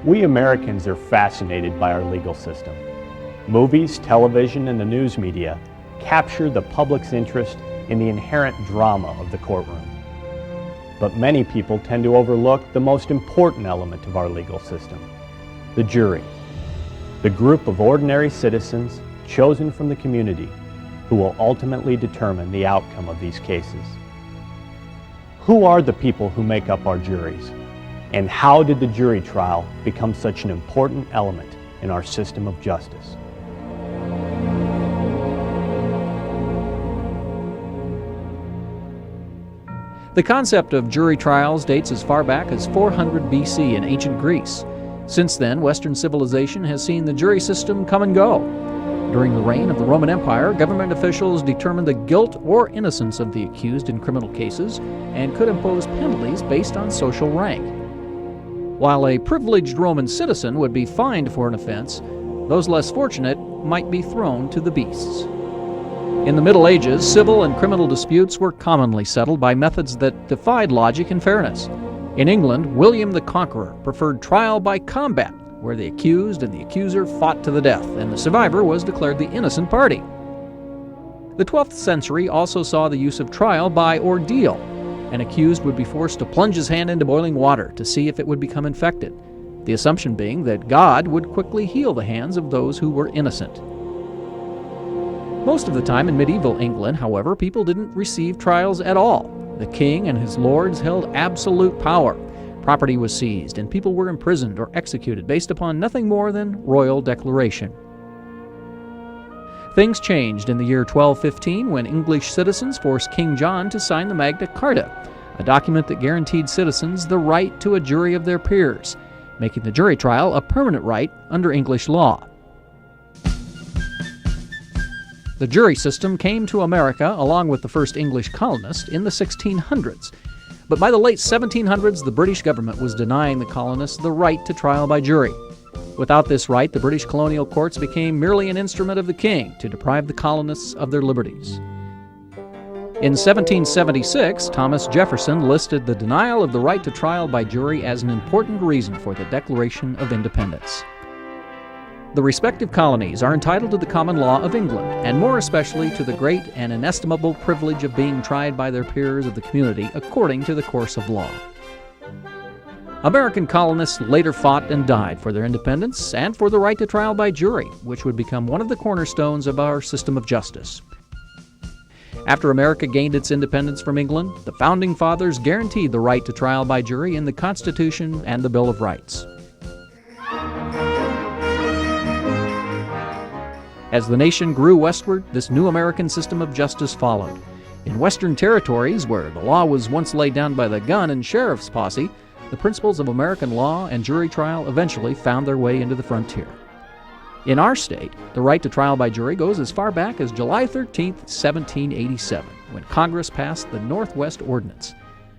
We Americans are fascinated by our legal system. Movies, television, and the news media capture the public's interest in the inherent drama of the courtroom. But many people tend to overlook the most important element of our legal system, the jury, the group of ordinary citizens chosen from the community who will ultimately determine the outcome of these cases. Who are the people who make up our juries? And how did the jury trial become such an important element in our system of justice? The concept of jury trials dates as far back as 400 BC in ancient Greece. Since then, Western civilization has seen the jury system come and go. During the reign of the Roman Empire, government officials determined the guilt or innocence of the accused in criminal cases and could impose penalties based on social rank. While a privileged Roman citizen would be fined for an offense, those less fortunate might be thrown to the beasts. In the Middle Ages, civil and criminal disputes were commonly settled by methods that defied logic and fairness. In England, William the Conqueror preferred trial by combat, where the accused and the accuser fought to the death, and the survivor was declared the innocent party. The 12th century also saw the use of trial by ordeal. An accused would be forced to plunge his hand into boiling water to see if it would become infected, the assumption being that God would quickly heal the hands of those who were innocent. Most of the time in medieval England, however, people didn't receive trials at all. The king and his lords held absolute power. Property was seized, and people were imprisoned or executed based upon nothing more than royal declaration. Things changed in the year 1215 when English citizens forced King John to sign the Magna Carta, a document that guaranteed citizens the right to a jury of their peers, making the jury trial a permanent right under English law. The jury system came to America along with the first English colonists in the 1600s. But by the late 1700s, the British government was denying the colonists the right to trial by jury. Without this right, the British colonial courts became merely an instrument of the king to deprive the colonists of their liberties. In 1776, Thomas Jefferson listed the denial of the right to trial by jury as an important reason for the Declaration of Independence. The respective colonies are entitled to the common law of England, and more especially to the great and inestimable privilege of being tried by their peers of the community according to the course of law. American colonists later fought and died for their independence and for the right to trial by jury, which would become one of the cornerstones of our system of justice. After America gained its independence from England, the Founding Fathers guaranteed the right to trial by jury in the Constitution and the Bill of Rights. As the nation grew westward, this new American system of justice followed. In Western territories, where the law was once laid down by the gun and sheriff's posse, the principles of American law and jury trial eventually found their way into the frontier. In our state, the right to trial by jury goes as far back as July 13, 1787, when Congress passed the Northwest Ordinance,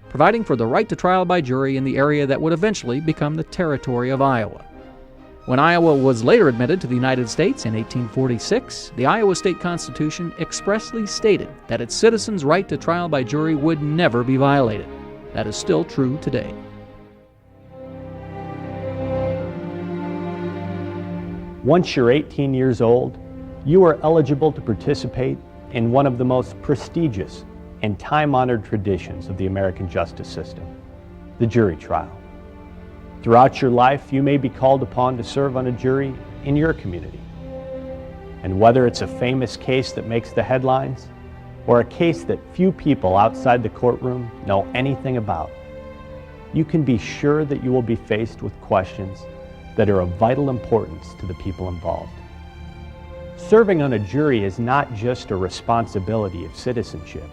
providing for the right to trial by jury in the area that would eventually become the territory of Iowa. When Iowa was later admitted to the United States in 1846, the Iowa State Constitution expressly stated that its citizens' right to trial by jury would never be violated. That is still true today. Once you're 18 years old, you are eligible to participate in one of the most prestigious and time-honored traditions of the American justice system, the jury trial. Throughout your life, you may be called upon to serve on a jury in your community. And whether it's a famous case that makes the headlines or a case that few people outside the courtroom know anything about, you can be sure that you will be faced with questions that are of vital importance to the people involved. Serving on a jury is not just a responsibility of citizenship.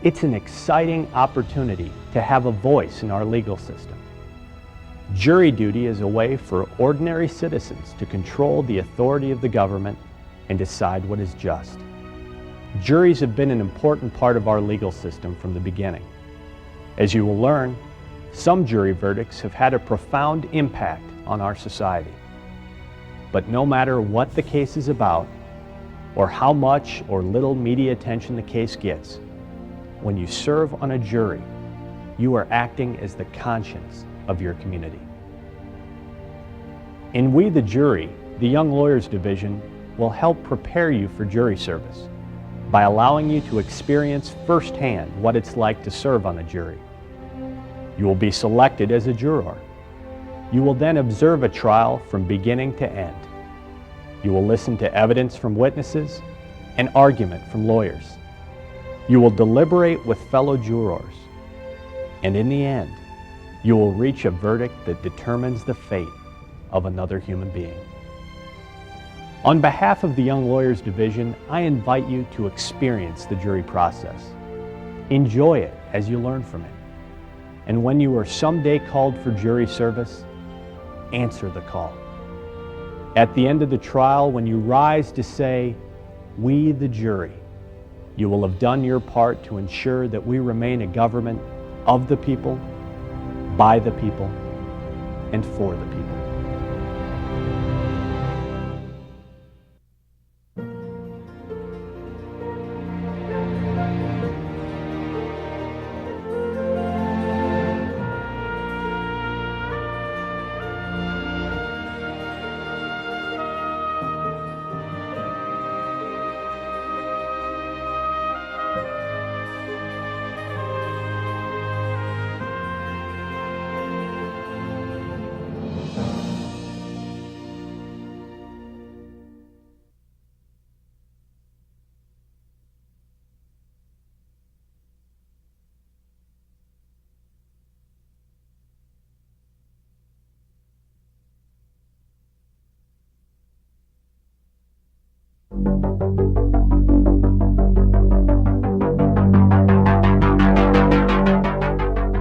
It's an exciting opportunity to have a voice in our legal system. Jury duty is a way for ordinary citizens to control the authority of the government and decide what is just. Juries have been an important part of our legal system from the beginning. As you will learn, some jury verdicts have had a profound impact on our society. But no matter what the case is about, or how much or little media attention the case gets, when you serve on a jury, you are acting as the conscience of your community. In We the Jury, the Young Lawyers Division will help prepare you for jury service by allowing you to experience firsthand what it's like to serve on a jury. You will be selected as a juror. You will then observe a trial from beginning to end. You will listen to evidence from witnesses and argument from lawyers. You will deliberate with fellow jurors. And in the end, you will reach a verdict that determines the fate of another human being. On behalf of the Young Lawyers Division, I invite you to experience the jury process. Enjoy it as you learn from it. And when you are someday called for jury service, answer the call. At the end of the trial, when you rise to say, "We the jury," you will have done your part to ensure that we remain a government of the people, by the people, and for the people.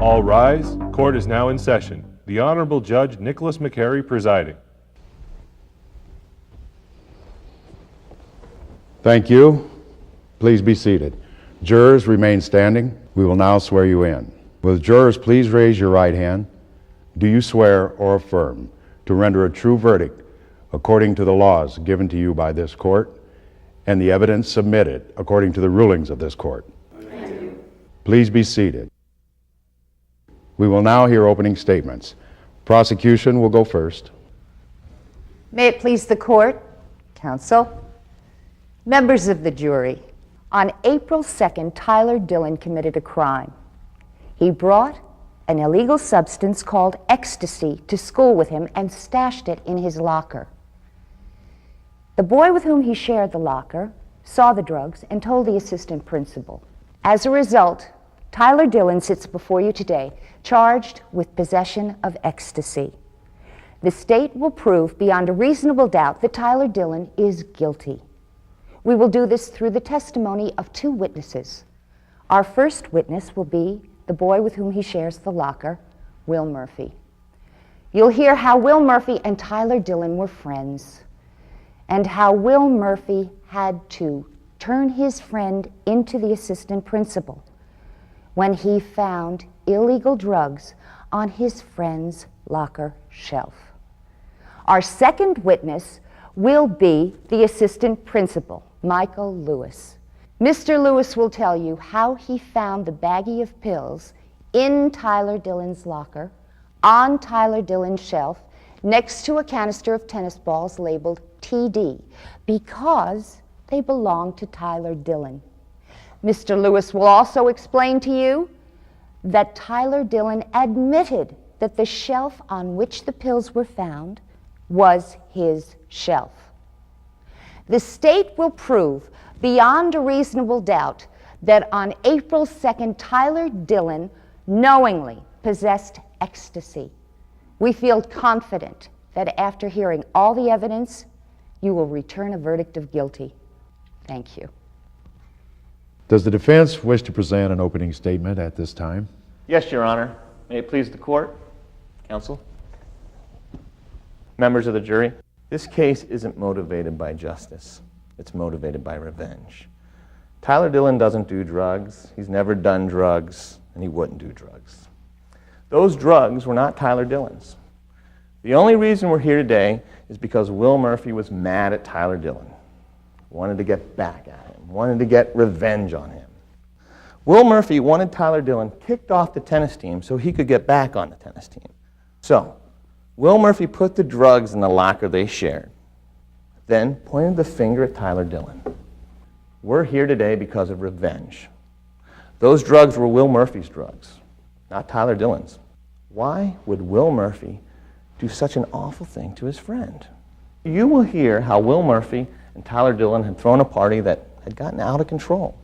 All rise. Court is now in session. The Honorable Judge Nicholas McCary presiding. Thank you. Please be seated. Jurors, remain standing. We will now swear you in. Will the jurors please raise your right hand? Do you swear or affirm to render a true verdict according to the laws given to you by this court and the evidence submitted according to the rulings of this court? I do. Please be seated. We will now hear opening statements. Prosecution will go first. May it please the court, counsel, members of the jury, on April 2nd, Tyler Dillon committed a crime. He brought an illegal substance called ecstasy to school with him and stashed it in his locker. The boy with whom he shared the locker saw the drugs and told the assistant principal. As a result, Tyler Dillon sits before you today, charged with possession of ecstasy. The state will prove beyond a reasonable doubt that Tyler Dillon is guilty. We will do this through the testimony of two witnesses. Our first witness will be the boy with whom he shares the locker, Will Murphy. You'll hear how Will Murphy and Tyler Dillon were friends, and how Will Murphy had to turn his friend into the assistant principal when he found illegal drugs on his friend's locker shelf. Our second witness will be the assistant principal, Michael Lewis. Mr. Lewis will tell you how he found the baggie of pills in Tyler Dillon's locker, on Tyler Dillon's shelf, next to a canister of tennis balls labeled TD, because they belonged to Tyler Dillon. Mr. Lewis will also explain to you that Tyler Dillon admitted that the shelf on which the pills were found was his shelf. The state will prove beyond a reasonable doubt that on April 2nd, Tyler Dillon knowingly possessed ecstasy. We feel confident that after hearing all the evidence, you will return a verdict of guilty. Thank you. Does the defense wish to present an opening statement at this time? Yes, Your Honor. May it please the court, counsel, members of the jury. This case isn't motivated by justice. It's motivated by revenge. Tyler Dillon doesn't do drugs. He's never done drugs, and he wouldn't do drugs. Those drugs were not Tyler Dillon's. The only reason we're here today is because Will Murphy was mad at Tyler Dillon, wanted to get back at him, wanted to get revenge on him. Will Murphy wanted Tyler Dillon kicked off the tennis team so he could get back on the tennis team. So, Will Murphy put the drugs in the locker they shared, then pointed the finger at Tyler Dillon. We're here today because of revenge. Those drugs were Will Murphy's drugs, not Tyler Dillon's. Why would Will Murphy do such an awful thing to his friend? You will hear how Will Murphy and Tyler Dillon had thrown a party that had gotten out of control.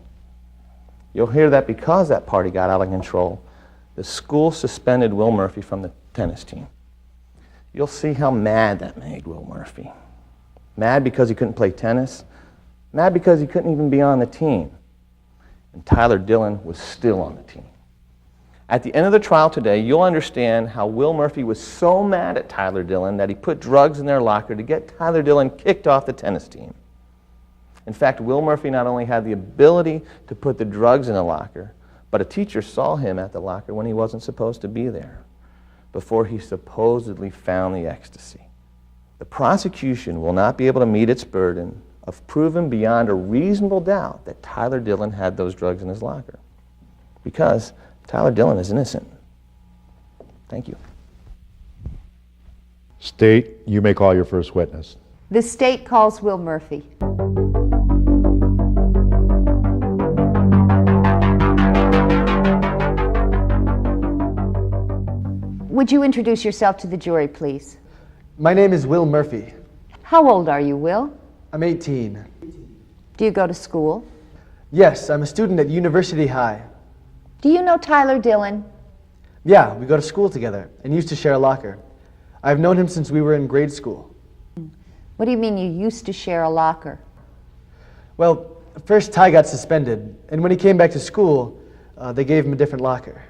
You'll hear that because that party got out of control, the school suspended Will Murphy from the tennis team. You'll see how mad that made Will Murphy. Mad because he couldn't play tennis, mad because he couldn't even be on the team. And Tyler Dillon was still on the team. At the end of the trial today, you'll understand how Will Murphy was so mad at Tyler Dillon that he put drugs in their locker to get Tyler Dillon kicked off the tennis team. In fact, Will Murphy not only had the ability to put the drugs in a locker, but a teacher saw him at the locker when he wasn't supposed to be there, before he supposedly found the ecstasy. The prosecution will not be able to meet its burden of proving beyond a reasonable doubt that Tyler Dillon had those drugs in his locker, because Tyler Dillon is innocent. Thank you. State, you may call your first witness. The state calls Will Murphy. Would you introduce yourself to the jury, please? My name is Will Murphy. How old are you, Will? I'm 18. Do you go to school? Yes, I'm a student at University High. Do you know Tyler Dillon? Yeah, we go to school together and used to share a locker. I've known him since we were in grade school. What do you mean you used to share a locker? Well, first Ty got suspended, and when he came back to school, they gave him a different locker.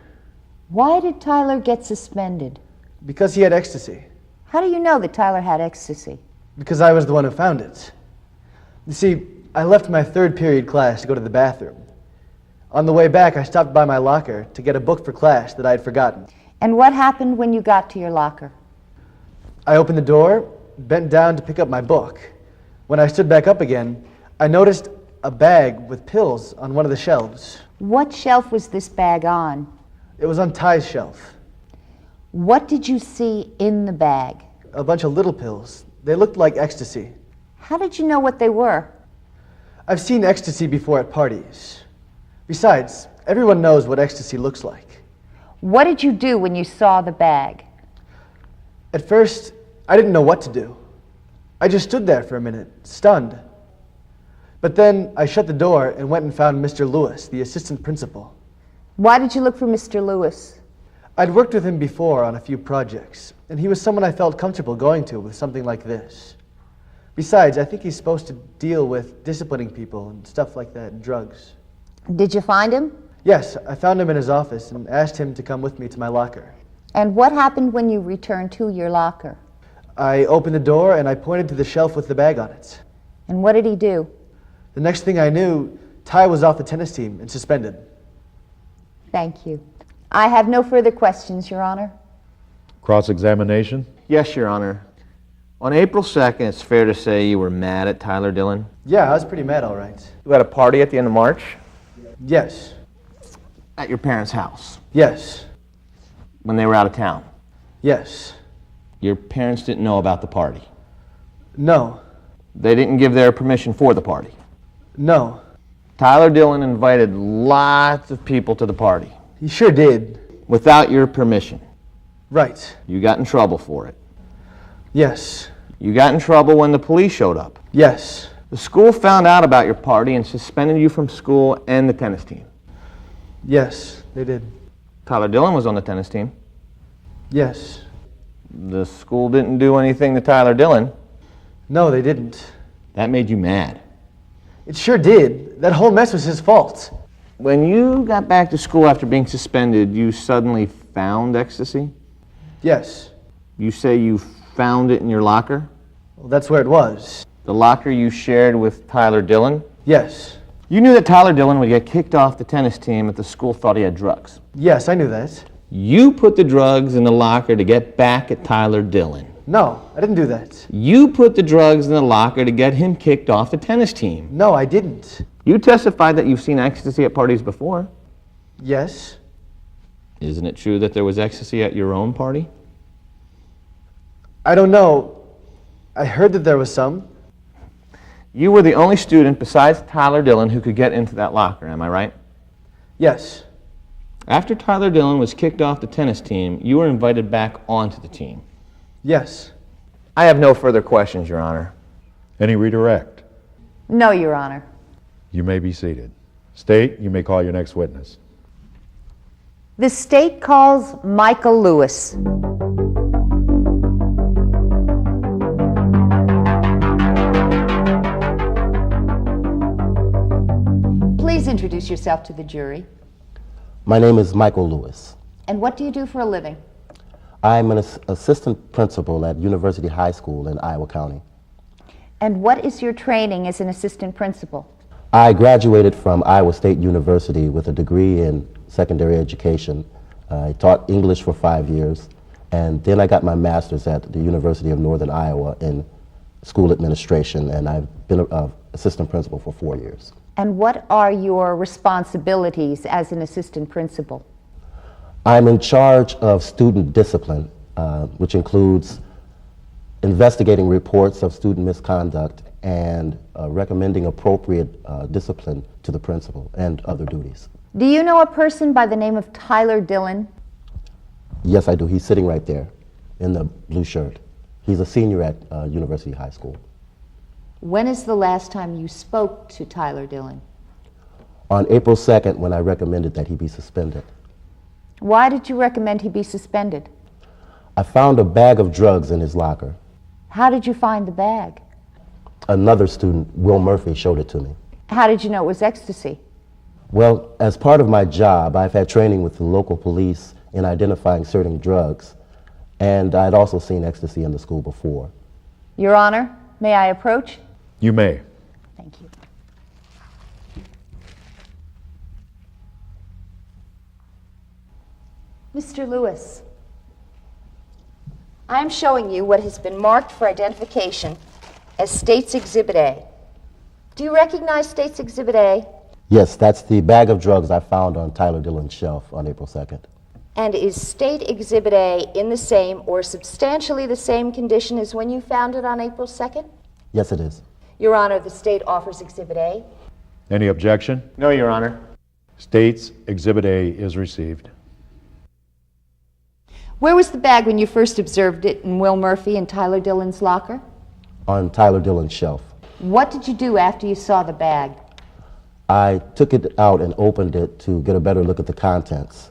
Why did Tyler get suspended? Because he had ecstasy. How do you know that Tyler had ecstasy? Because I was the one who found it. You see, I left my third period class to go to the bathroom. On the way back, I stopped by my locker to get a book for class that I had forgotten. And what happened when you got to your locker? I opened the door, bent down to pick up my book. When I stood back up again, I noticed a bag with pills on one of the shelves. What shelf was this bag on? It was on Ty's shelf. What did you see in the bag? A bunch of little pills. They looked like ecstasy. How did you know what they were? I've seen ecstasy before at parties. Besides, everyone knows what ecstasy looks like. What did you do when you saw the bag? At first, I didn't know what to do. I just stood there for a minute, stunned. But then I shut the door and went and found Mr. Lewis, the assistant principal. Why did you look for Mr. Lewis? I'd worked with him before on a few projects, and he was someone I felt comfortable going to with something like this. Besides, I think he's supposed to deal with disciplining people and stuff like that, and drugs. Did you find him? Yes, I found him in his office and asked him to come with me to my locker. And what happened when you returned to your locker? I opened the door and I pointed to the shelf with the bag on it. And what did he do? The next thing I knew, Ty was off the tennis team and suspended. Thank you. I have no further questions, Your Honor. Cross-examination? Yes, Your Honor. On April 2nd, it's fair to say you were mad at Tyler Dillon. Yeah, I was pretty mad, all right. You had a party at the end of March Yes. at your parents' house Yes. when they were out of town. Yes. Your parents didn't know about the party. No. They didn't give their permission for the party. No. Tyler Dillon invited lots of people to the party He sure did. without your permission. Right. You got in trouble for it. Yes. You got in trouble when the police showed up. Yes. The school found out about your party and suspended you from school and the tennis team. Yes, they did. Tyler Dillon was on the tennis team. Yes. The school didn't do anything to Tyler Dillon. No, they didn't. That made you mad. It sure did. That whole mess was his fault. When you got back to school after being suspended, you suddenly found ecstasy? Yes. You say you found it in your locker? Well, that's where it was. The locker you shared with Tyler Dillon? Yes. You knew that Tyler Dillon would get kicked off the tennis team if the school thought he had drugs. Yes, I knew that. You put the drugs in the locker to get back at Tyler Dillon. No, I didn't do that. You put the drugs in the locker to get him kicked off the tennis team. No, I didn't. You testified that you've seen ecstasy at parties before. Yes. Isn't it true that there was ecstasy at your own party? I don't know. I heard that there was some. You were the only student besides Tyler Dillon who could get into that locker, am I right? Yes. After Tyler Dillon was kicked off the tennis team, you were invited back onto the team. Yes. I have no further questions, Your Honor. Any redirect? No, Your Honor. You may be seated. State, you may call your next witness. The state calls Michael Lewis. Please introduce yourself to the jury. My name is Michael Lewis. And what do you do for a living? I'm an assistant principal at University High School in Iowa County. And what is your training as an assistant principal? I graduated from Iowa State University with a degree in secondary education. I taught English for 5 years, and then I got my master's at the University of Northern Iowa in school administration, and I've been an assistant principal for 4 years. And what are your responsibilities as an assistant principal? I'm in charge of student discipline, which includes investigating reports of student misconduct and recommending appropriate discipline to the principal and other duties. Do you know a person by the name of Tyler Dillon? Yes, I do. He's sitting right there in the blue shirt. He's a senior at University High School. When is the last time you spoke to Tyler Dillon? On April 2nd, when I recommended that he be suspended. Why did you recommend he be suspended? I found a bag of drugs in his locker. How did you find the bag? Another student, Will Murphy, showed it to me. How did you know it was ecstasy? Well, as part of my job, I've had training with the local police in identifying certain drugs, and I'd also seen ecstasy in the school before. Your Honor, may I approach? You may. Thank you. Mr. Lewis, I'm showing you what has been marked for identification as State's Exhibit A. Do you recognize State's Exhibit A? Yes, that's the bag of drugs I found on Tyler Dillon's shelf on April 2nd. And is State Exhibit A in the same or substantially the same condition as when you found it on April 2nd? Yes, it is. Your Honor, the State offers Exhibit A. Any objection? No, Your Honor. State's Exhibit A is received. Where was the bag when you first observed it in Will Murphy and Tyler Dillon's locker? On Tyler Dillon's shelf. What did you do after you saw the bag? I took it out and opened it to get a better look at the contents.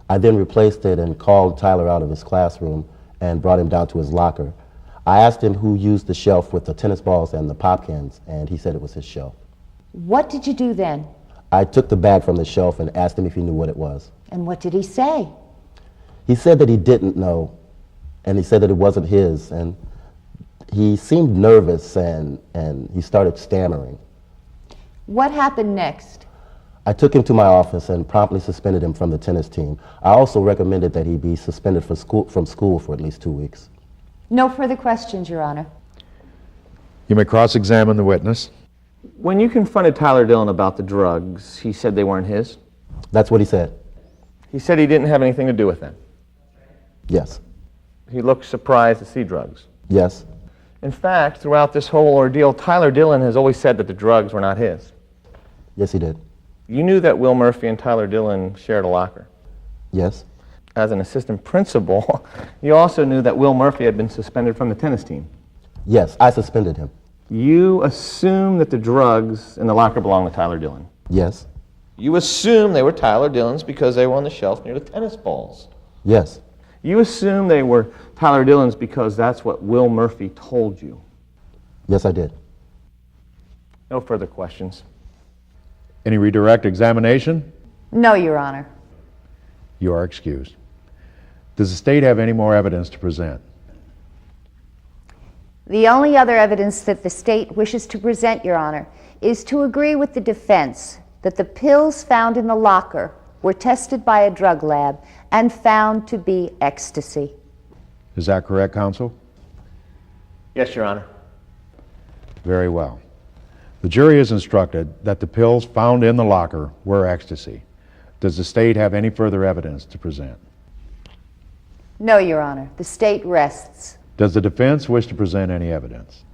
I then replaced it and called Tyler out of his classroom and brought him down to his locker. I asked him who used the shelf with the tennis balls and the pop cans, and he said it was his shelf. What did you do then? I took the bag from the shelf and asked him if he knew what it was. And what did he say? He said that he didn't know, and he said that it wasn't his, and he seemed nervous and he started stammering. What happened next? I took him to my office and promptly suspended him from the tennis team. I also recommended that he be suspended from school for at least 2 weeks. No further questions, Your Honor. You may cross-examine the witness. When you confronted Tyler Dillon about the drugs, he said they weren't his? That's what he said. He said he didn't have anything to do with them. Yes. He looked surprised to see drugs. Yes. In fact, throughout this whole ordeal, Tyler Dillon has always said that the drugs were not his. Yes, he did. You knew that Will Murphy and Tyler Dillon shared a locker. Yes. As an assistant principal, you also knew that Will Murphy had been suspended from the tennis team. Yes, I suspended him. You assumed that the drugs in the locker belonged to Tyler Dillon. Yes. You assumed they were Tyler Dillon's because they were on the shelf near the tennis balls. Yes. You assumed they were Tyler Dillon's because that's what Will Murphy told you. Yes, I did. No further questions. Any redirect examination? No, Your Honor. You are excused. Does the state have any more evidence to present? The only other evidence that the state wishes to present, Your Honor, is to agree with the defense that the pills found in the locker were tested by a drug lab and found to be ecstasy. Is that correct, counsel? Yes, Your Honor. Very well. The jury is instructed that the pills found in the locker were ecstasy. Does the state have any further evidence to present? No, Your Honor. The state rests. Does the defense wish to present any evidence?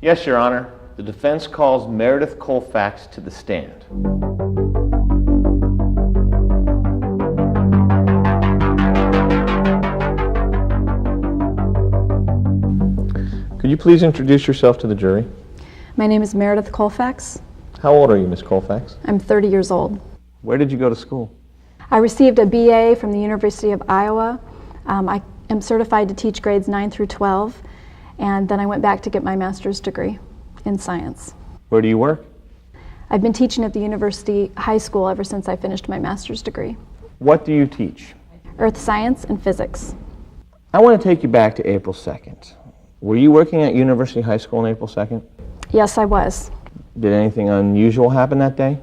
Yes, Your Honor. The defense calls Meredith Colfax to the stand. Could you please introduce yourself to the jury? My name is Meredith Colfax. How old are you, Miss Colfax? I'm 30 years old. Where did you go to school? I received a BA from the University of Iowa. I am certified to teach grades 9 through 12, and then I went back to get my master's degree in science. Where do you work? I've been teaching at the University High School ever since I finished my master's degree. What do you teach? Earth science and physics. I want to take you back to April 2nd. Were you working at University High School on April 2nd? Yes, I was. Did anything unusual happen that day?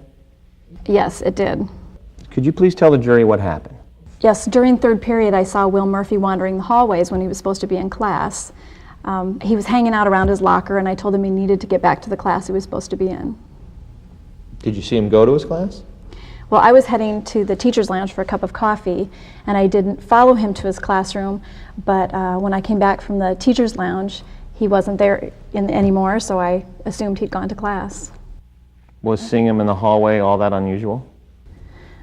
Yes, it did. Could you please tell the jury what happened? Yes, during third period I saw Will Murphy wandering the hallways when he was supposed to be in class. He was hanging out around his locker, and I told him he needed to get back to the class he was supposed to be in. Did you see him go to his class? Well, I was heading to the teacher's lounge for a cup of coffee, and I didn't follow him to his classroom, but when I came back from the teacher's lounge, he wasn't there anymore, so I assumed he'd gone to class. Was seeing him in the hallway all that unusual?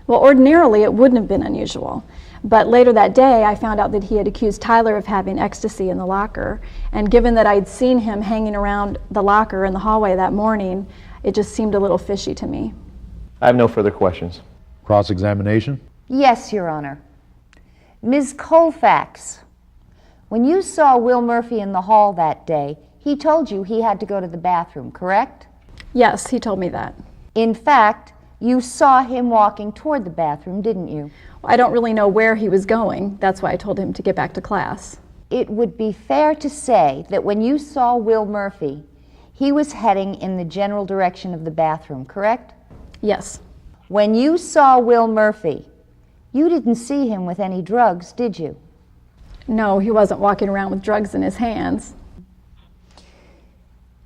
Well, ordinarily it wouldn't have been unusual, but later that day I found out that he had accused Tyler of having ecstasy in the locker, and given that I'd seen him hanging around the locker in the hallway that morning, it just seemed a little fishy to me. I have no further questions. Cross-examination? Yes, Your Honor. Ms. Colfax, when you saw Will Murphy in the hall that day, he told you he had to go to the bathroom, correct? Yes, he told me that. In fact, you saw him walking toward the bathroom, didn't you? I don't really know where he was going. That's why I told him to get back to class. It would be fair to say that when you saw Will Murphy, he was heading in the general direction of the bathroom, correct? Yes. When you saw Will Murphy, you didn't see him with any drugs, did you? No, he wasn't walking around with drugs in his hands.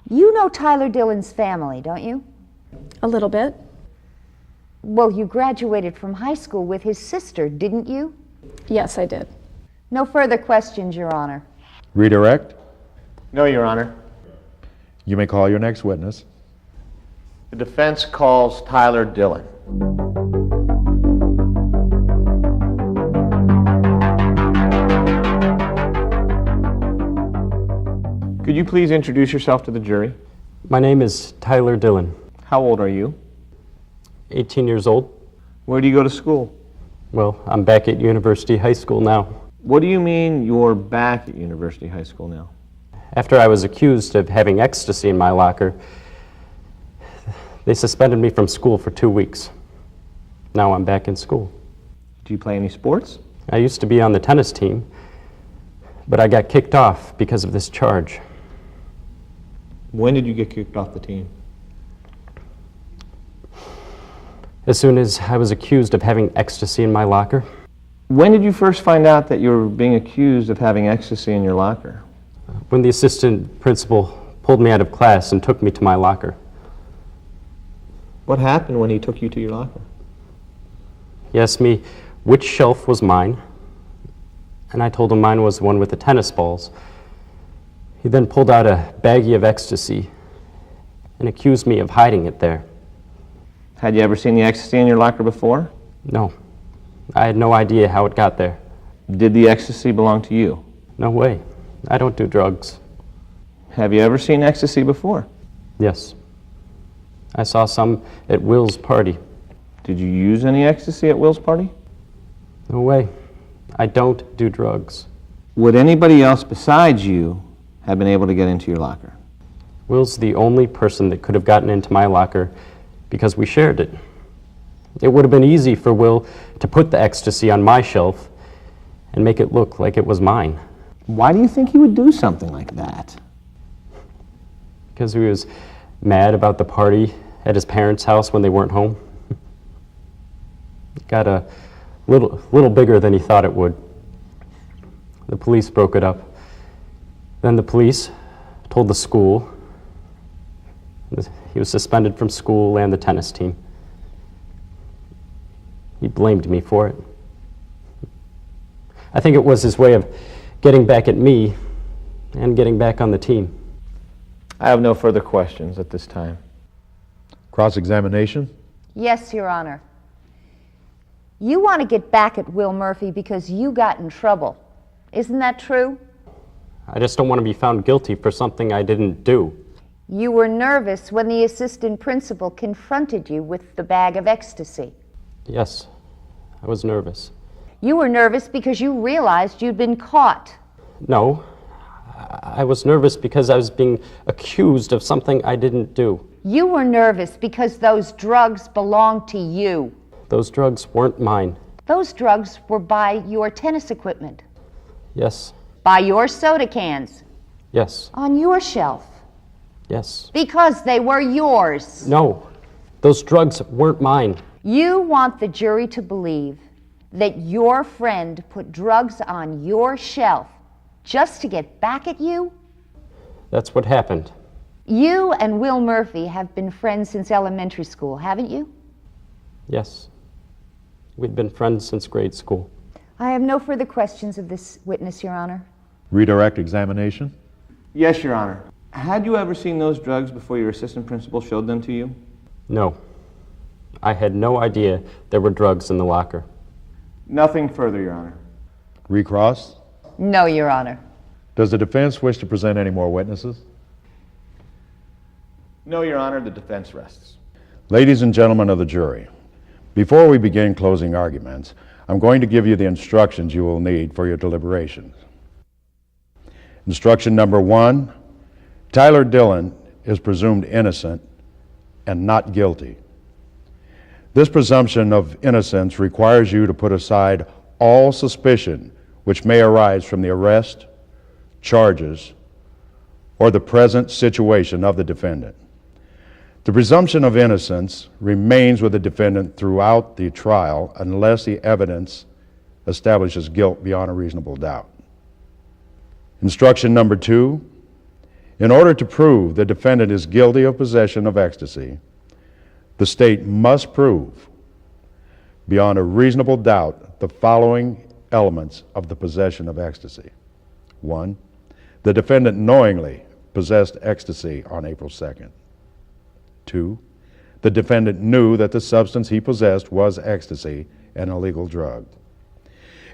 You know Tyler Dillon's family, don't you? A little bit. Well, you graduated from high school with his sister, didn't you? Yes, I did. No further questions, Your Honor. Redirect? No, Your Honor. You may call your next witness. The defense calls Tyler Dillon. Could you please introduce yourself to the jury? My name is Tyler Dillon, How old are you? 18 years old. Where do you go to school? Well, I'm back at University High School now. What do you mean you're back at University High School now? After I was accused of having ecstasy in my locker, they suspended me from school for 2 weeks. Now I'm back in school. Do you play any sports? I used to be on the tennis team, but I got kicked off because of this charge. When did you get kicked off the team? As soon as I was accused of having ecstasy in my locker. When did you first find out that you were being accused of having ecstasy in your locker? When the assistant principal pulled me out of class and took me to my locker. What happened when he took you to your locker? He asked me which shelf was mine, and I told him mine was the one with the tennis balls. He then pulled out a baggie of ecstasy and accused me of hiding it there. Had you ever seen the ecstasy in your locker before? No, I had no idea how it got there. Did the ecstasy belong to you? No way. I don't do drugs. Have you ever seen ecstasy before? Yes. I saw some at Will's party. Did you use any ecstasy at Will's party? No way. I don't do drugs. Would anybody else besides you have been able to get into your locker? Will's the only person that could have gotten into my locker because we shared it. It would have been easy for Will to put the ecstasy on my shelf and make it look like it was mine. Why do you think he would do something like that? Because he was mad about the party at his parents' house when they weren't home. It got a little bigger than he thought it would. The police broke it up. Then the police told the school. He was suspended from school and the tennis team. He blamed me for it. I think it was his way of getting back at me and getting back on the team. I have no further questions at this time. Cross-examination? Yes, Your Honor. You want to get back at Will Murphy because you got in trouble. Isn't that true? I just don't want to be found guilty for something I didn't do. You were nervous when the assistant principal confronted you with the bag of ecstasy. Yes, I was nervous. You were nervous because you realized you'd been caught. No, I was nervous because I was being accused of something I didn't do. You were nervous because those drugs belonged to you. Those drugs weren't mine. Those drugs were by your tennis equipment, Yes, by your soda cans, yes, on your shelf, yes. because they were yours. No, those drugs weren't mine. You want the jury to believe that your friend put drugs on your shelf just to get back at you? That's what happened. You and Will Murphy have been friends since elementary school, haven't you? Yes. We'd been friends since grade school. I have no further questions of this witness, Your Honor. Redirect examination? Yes, Your Honor. Had you ever seen those drugs before your assistant principal showed them to you? No. I had no idea there were drugs in the locker. Nothing further, Your Honor. Recross? No, Your Honor. Does the defense wish to present any more witnesses? No, Your Honor, the defense rests. Ladies and gentlemen of the jury, before we begin closing arguments, I'm going to give you the instructions you will need for your deliberations. Instruction number 1, Tyler Dillon is presumed innocent and not guilty. This presumption of innocence requires you to put aside all suspicion which may arise from the arrest, charges, or the present situation of the defendant. The presumption of innocence remains with the defendant throughout the trial unless the evidence establishes guilt beyond a reasonable doubt. Instruction number 2, in order to prove the defendant is guilty of possession of ecstasy, the state must prove beyond a reasonable doubt the following elements of the possession of ecstasy. 1, the defendant knowingly possessed ecstasy on April 2nd. 2, the defendant knew that the substance he possessed was ecstasy, an illegal drug.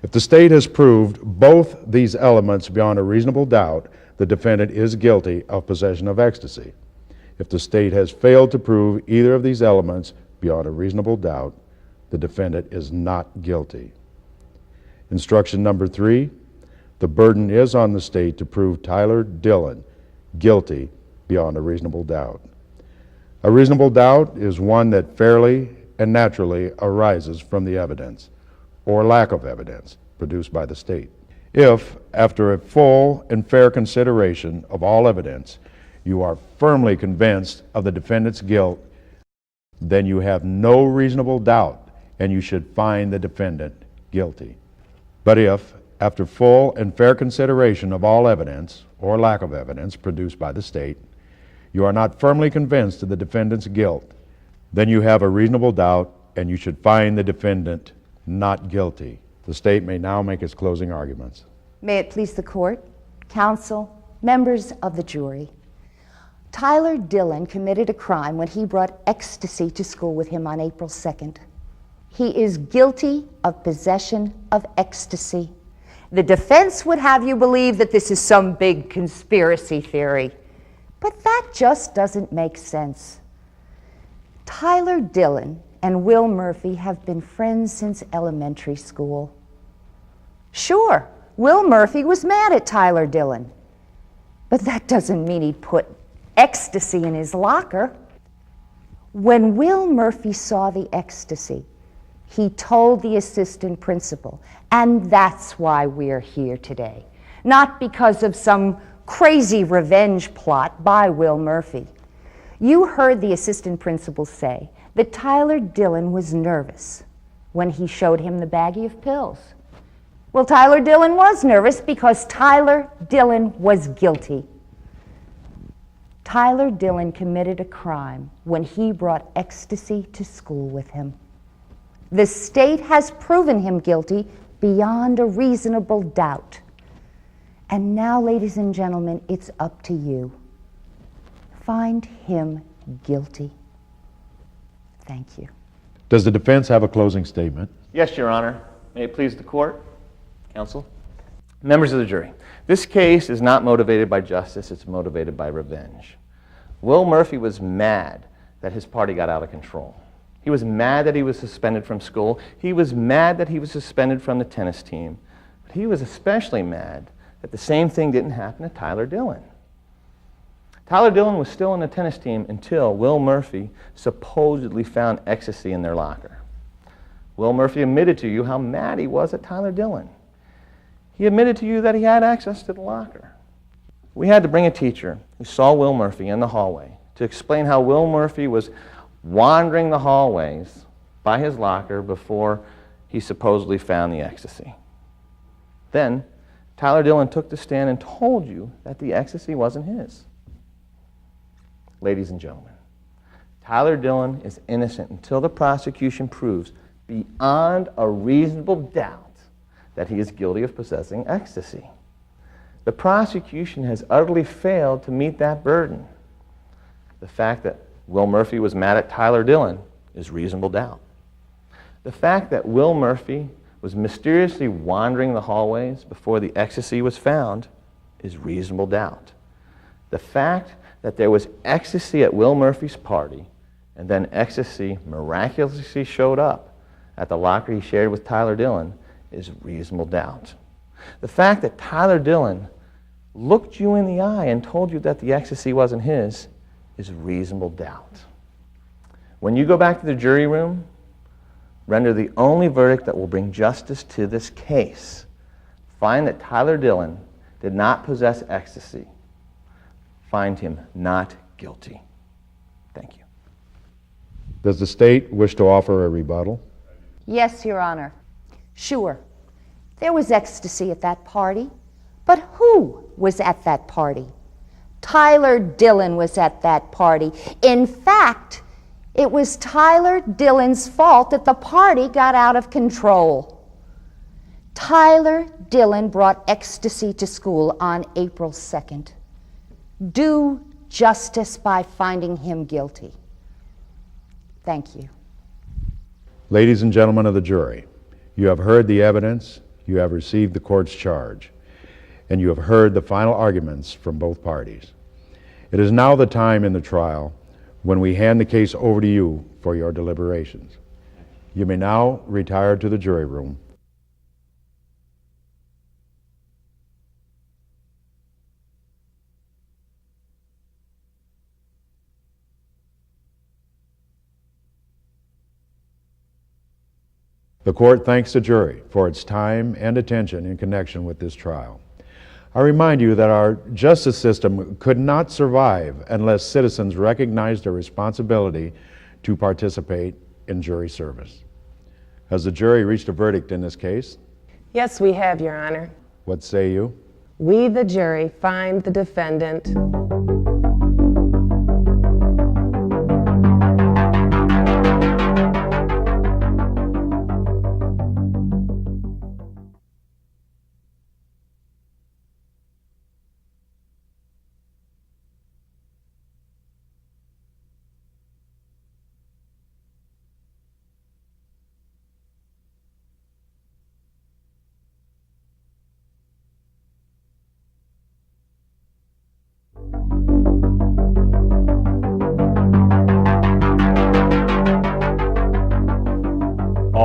If the state has proved both these elements beyond a reasonable doubt, the defendant is guilty of possession of ecstasy. If the state has failed to prove either of these elements beyond a reasonable doubt, the defendant is not guilty. Instruction number 3, the burden is on the state to prove Tyler Dillon guilty beyond a reasonable doubt. A reasonable doubt is one that fairly and naturally arises from the evidence, or lack of evidence, produced by the state. If, after a full and fair consideration of all evidence, you are firmly convinced of the defendant's guilt, then you have no reasonable doubt and you should find the defendant guilty. But if, after full and fair consideration of all evidence, or lack of evidence, produced by the state, you are not firmly convinced of the defendant's guilt, then you have a reasonable doubt and you should find the defendant not guilty. The state may now make its closing arguments. May it please the court, counsel, members of the jury. Tyler Dillon committed a crime when he brought ecstasy to school with him on April 2nd. He is guilty of possession of ecstasy. The defense would have you believe that this is some big conspiracy theory, but that just doesn't make sense. Tyler Dillon and Will Murphy have been friends since elementary school. Sure, Will Murphy was mad at Tyler Dillon, but that doesn't mean he'd put ecstasy in his locker. When Will Murphy saw the ecstasy, he told the assistant principal, and that's why we're here today. Not because of some crazy revenge plot by Will Murphy. You heard the assistant principal say that Tyler Dillon was nervous when he showed him the baggie of pills. Well, Tyler Dillon was nervous because Tyler Dillon was guilty. Tyler Dillon committed a crime when he brought ecstasy to school with him. The state has proven him guilty beyond a reasonable doubt. And now, ladies and gentlemen, it's up to you. Find him guilty. Thank you. Does the defense have a closing statement? Yes, Your Honor. May it please the court, counsel. Members of the jury, this case is not motivated by justice, it's motivated by revenge. Will Murphy was mad that his party got out of control. He was mad that he was suspended from school. He was mad that he was suspended from the tennis team. But he was especially mad that the same thing didn't happen to Tyler Dillon. Tyler Dillon was still on the tennis team until Will Murphy supposedly found ecstasy in their locker. Will Murphy admitted to you how mad he was at Tyler Dillon. He admitted to you that he had access to the locker. We had to bring a teacher who saw Will Murphy in the hallway to explain how Will Murphy was wandering the hallways by his locker before he supposedly found the ecstasy. Then, Tyler Dillon took the stand and told you that the ecstasy wasn't his. Ladies and gentlemen, Tyler Dillon is innocent until the prosecution proves beyond a reasonable doubt that he is guilty of possessing ecstasy. The prosecution has utterly failed to meet that burden. The fact that Will Murphy was mad at Tyler Dillon is reasonable doubt. The fact that Will Murphy was mysteriously wandering the hallways before the ecstasy was found is reasonable doubt. The fact that there was ecstasy at Will Murphy's party and then ecstasy miraculously showed up at the locker he shared with Tyler Dillon is reasonable doubt. The fact that Tyler Dillon looked you in the eye and told you that the ecstasy wasn't his is reasonable doubt. When you go back to the jury room, render the only verdict that will bring justice to this case. Find that Tyler Dillon did not possess ecstasy. Find him not guilty. Thank you. Does the state wish to offer a rebuttal? Yes, Your Honor. Sure, there was ecstasy at that party, but who was at that party? Tyler Dillon was at that party. In fact, it was Tyler Dillon's fault that the party got out of control. Tyler Dillon brought ecstasy to school on April 2nd. Do justice by finding him guilty. Thank you. Ladies and gentlemen of the jury, you have heard the evidence, you have received the court's charge, and you have heard the final arguments from both parties. It is now the time in the trial when we hand the case over to you for your deliberations. You may now retire to the jury room. The court thanks the jury for its time and attention in connection with this trial. I remind you that our justice system could not survive unless citizens recognized their responsibility to participate in jury service. Has the jury reached a verdict in this case? Yes, we have, Your Honor. What say you? We, the jury, find the defendant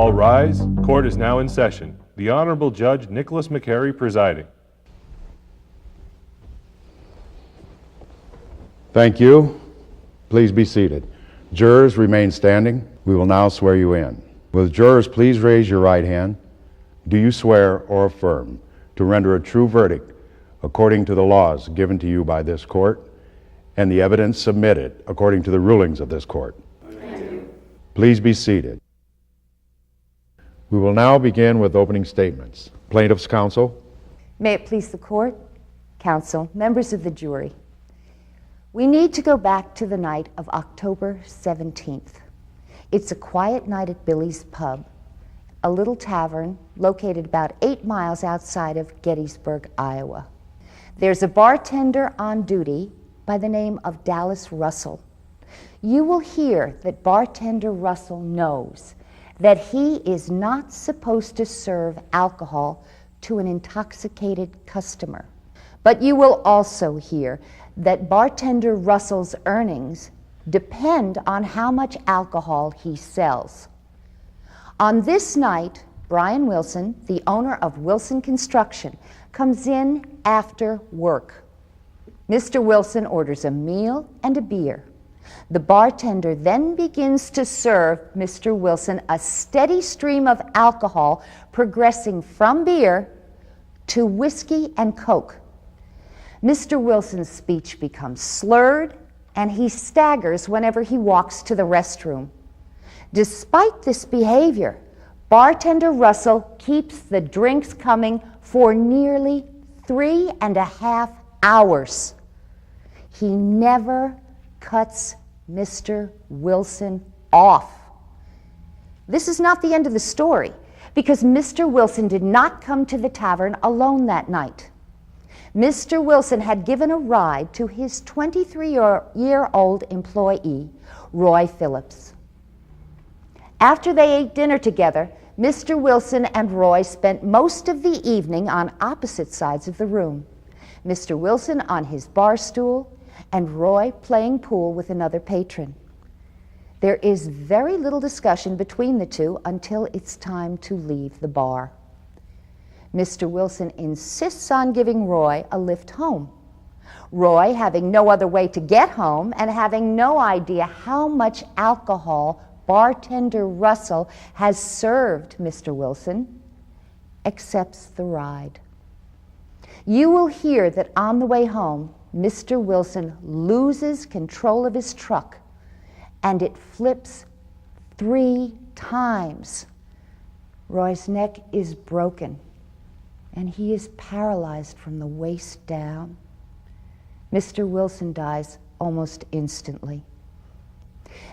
All rise. Court is now in session. The Honorable Judge Nicholas McCary presiding. Thank you. Please be seated. Jurors remain standing. We will now swear you in. Will the jurors please raise your right hand? Do you swear or affirm to render a true verdict according to the laws given to you by this court and the evidence submitted according to the rulings of this court? Please be seated. We will now begin with opening statements. Plaintiff's counsel. May it please the court, counsel, members of the jury. We need to go back to the night of October 17th. It's a quiet night at Billy's Pub, a little tavern located about 8 miles outside of Gettysburg, Iowa. There's a bartender on duty by the name of Dallas Russell. You will hear that bartender Russell knows that he is not supposed to serve alcohol to an intoxicated customer. But you will also hear that bartender Russell's earnings depend on how much alcohol he sells. On this night, Brian Wilson, the owner of Wilson Construction, comes in after work. Mr. Wilson orders a meal and a beer. The bartender then begins to serve Mr. Wilson a steady stream of alcohol, progressing from beer to whiskey and Coke. Mr. Wilson's speech becomes slurred, and he staggers whenever he walks to the restroom. Despite this behavior, bartender Russell keeps the drinks coming for nearly 3.5 hours. He never cuts Mr. Wilson off. This is not the end of the story, because Mr. Wilson did not come to the tavern alone that night. Mr. Wilson had given a ride to his 23-year-old employee, Roy Phillips. After they ate dinner together, Mr. Wilson and Roy spent most of the evening on opposite sides of the room. Mr. Wilson on his bar stool, and Roy playing pool with another patron. There is very little discussion between the two until it's time to leave the bar. Mr. Wilson insists on giving Roy a lift home. Roy, having no other way to get home and having no idea how much alcohol bartender Russell has served Mr. Wilson, accepts the ride. You will hear that on the way home, Mr. Wilson loses control of his truck, and it flips 3 times. Roy's neck is broken, and he is paralyzed from the waist down. Mr. Wilson dies almost instantly.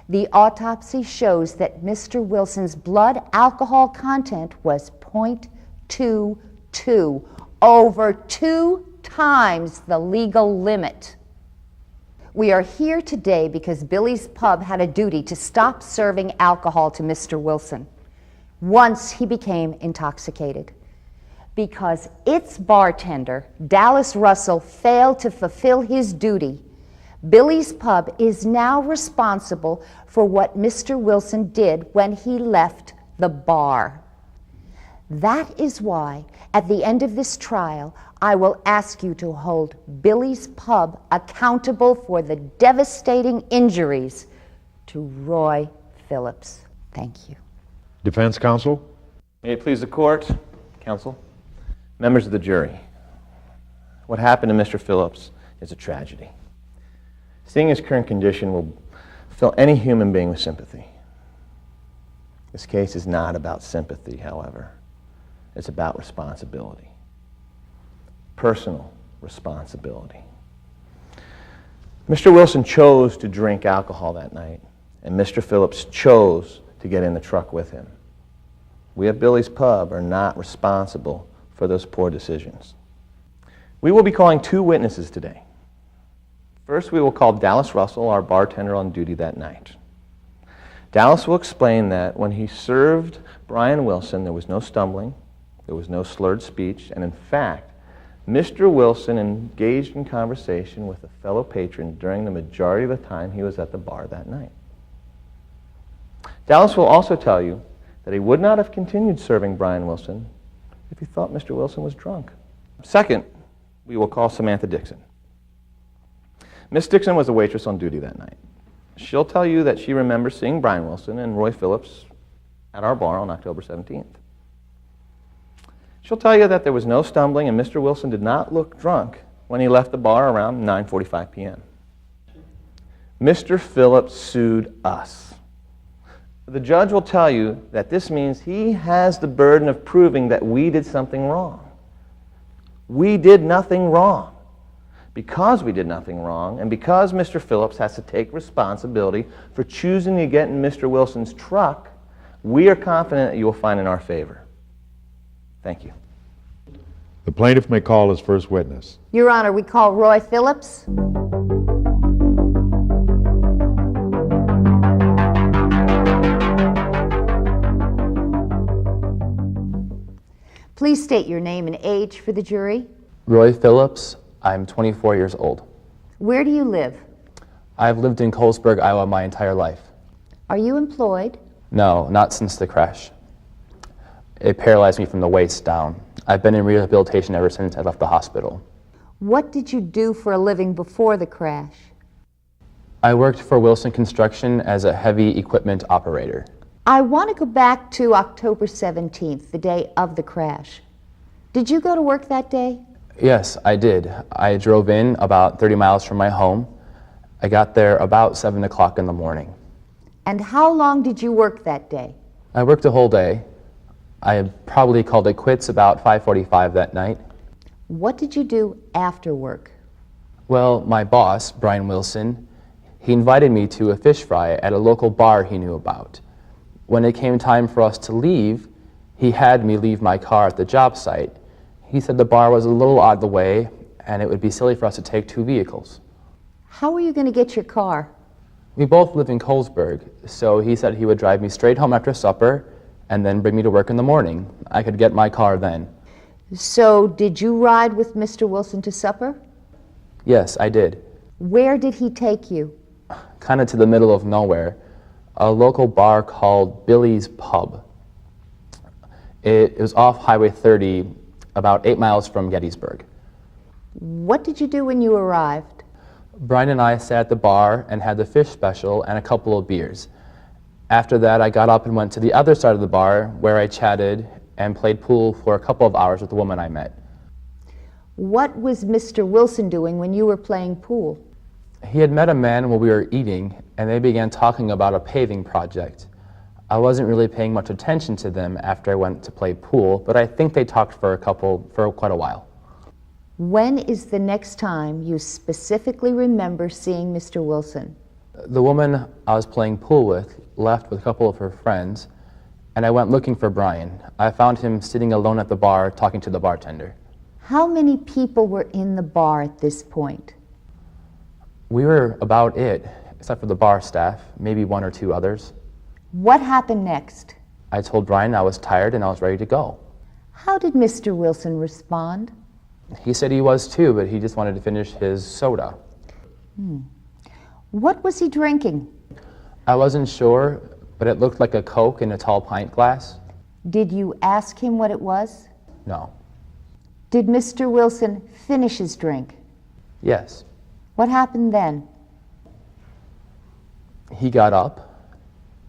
The autopsy shows that Mr. Wilson's blood alcohol content was 0.22, over 2 times the legal limit. We are here today because Billy's Pub had a duty to stop serving alcohol to Mr. Wilson once he became intoxicated. Because its bartender, Dallas Russell, failed to fulfill his duty, Billy's Pub is now responsible for what Mr. Wilson did when he left the bar. That is why, at the end of this trial, I will ask you to hold Billy's Pub accountable for the devastating injuries to Roy Phillips. Thank you. Defense counsel? May it please the court, counsel, members of the jury. What happened to Mr. Phillips is a tragedy. Seeing his current condition will fill any human being with sympathy. This case is not about sympathy, however. It's about responsibility. Personal responsibility. Mr. Wilson chose to drink alcohol that night, and Mr. Phillips chose to get in the truck with him. We at Billy's Pub are not responsible for those poor decisions. We will be calling 2 witnesses today. First, we will call Dallas Russell, our bartender on duty that night. Dallas will explain that when he served Brian Wilson, there was no stumbling, there was no slurred speech, and in fact, Mr. Wilson engaged in conversation with a fellow patron during the majority of the time he was at the bar that night. Dallas will also tell you that he would not have continued serving Brian Wilson if he thought Mr. Wilson was drunk. Second, we will call Samantha Dixon. Miss Dixon was a waitress on duty that night. She'll tell you that she remembers seeing Brian Wilson and Roy Phillips at our bar on October 17th. She'll tell you that there was no stumbling and Mr. Wilson did not look drunk when he left the bar around 9:45 p.m. Mr. Phillips sued us. The judge will tell you that this means he has the burden of proving that we did something wrong. We did nothing wrong. Because we did nothing wrong, and because Mr. Phillips has to take responsibility for choosing to get in Mr. Wilson's truck, we are confident that you will find in our favor. Thank you. The plaintiff may call his first witness. Your Honor, we call Roy Phillips. Please state your name and age for the jury. Roy Phillips. I'm 24 years old. Where do you live? I've lived in Colesburg, Iowa my entire life. Are you employed? No, not since the crash. It paralyzed me from the waist down. I've been in rehabilitation ever since I left the hospital. What did you do for a living before the crash? I worked for Wilson Construction as a heavy equipment operator. I want to go back to October 17th, the day of the crash. Did you go to work that day? Yes, I did. I drove in about 30 miles from my home. I got there about 7 o'clock in the morning. And how long did you work that day? I worked a whole day. I probably called it quits about 5:45 that night. What did you do after work? Well, my boss, Brian Wilson, he invited me to a fish fry at a local bar he knew about. When it came time for us to leave, he had me leave my car at the job site. He said the bar was a little out of the way and it would be silly for us to take two vehicles. How were you going to get your car? We both live in Colesburg, so he said he would drive me straight home after supper and then bring me to work in the morning. I could get my car then. So, did you ride with Mr. Wilson to supper? Yes, I did. Where did he take you? Kind of to the middle of nowhere. A local bar called Billy's Pub. It was off Highway 30, about 8 miles from Gettysburg. What did you do when you arrived? Brian and I sat at the bar and had the fish special and a couple of beers. After that, I got up and went to the other side of the bar where I chatted and played pool for a couple of hours with the woman I met. What was Mr. Wilson doing when you were playing pool? He had met a man while we were eating, and they began talking about a paving project. I wasn't really paying much attention to them after I went to play pool, but I think they talked for quite a while. When is the next time you specifically remember seeing Mr. Wilson? The woman I was playing pool with left with a couple of her friends, and I went looking for Brian. I found him sitting alone at the bar talking to the bartender. How many people were in the bar at this point? We were about it, except for the bar staff, maybe one or two others. What happened next? I told Brian I was tired and I was ready to go. How did Mr. Wilson respond? He said he was too, but he just wanted to finish his soda. What was he drinking? I wasn't sure, but it looked like a Coke in a tall pint glass. Did you ask him what it was? No. Did Mr. Wilson finish his drink? Yes. What happened then? He got up,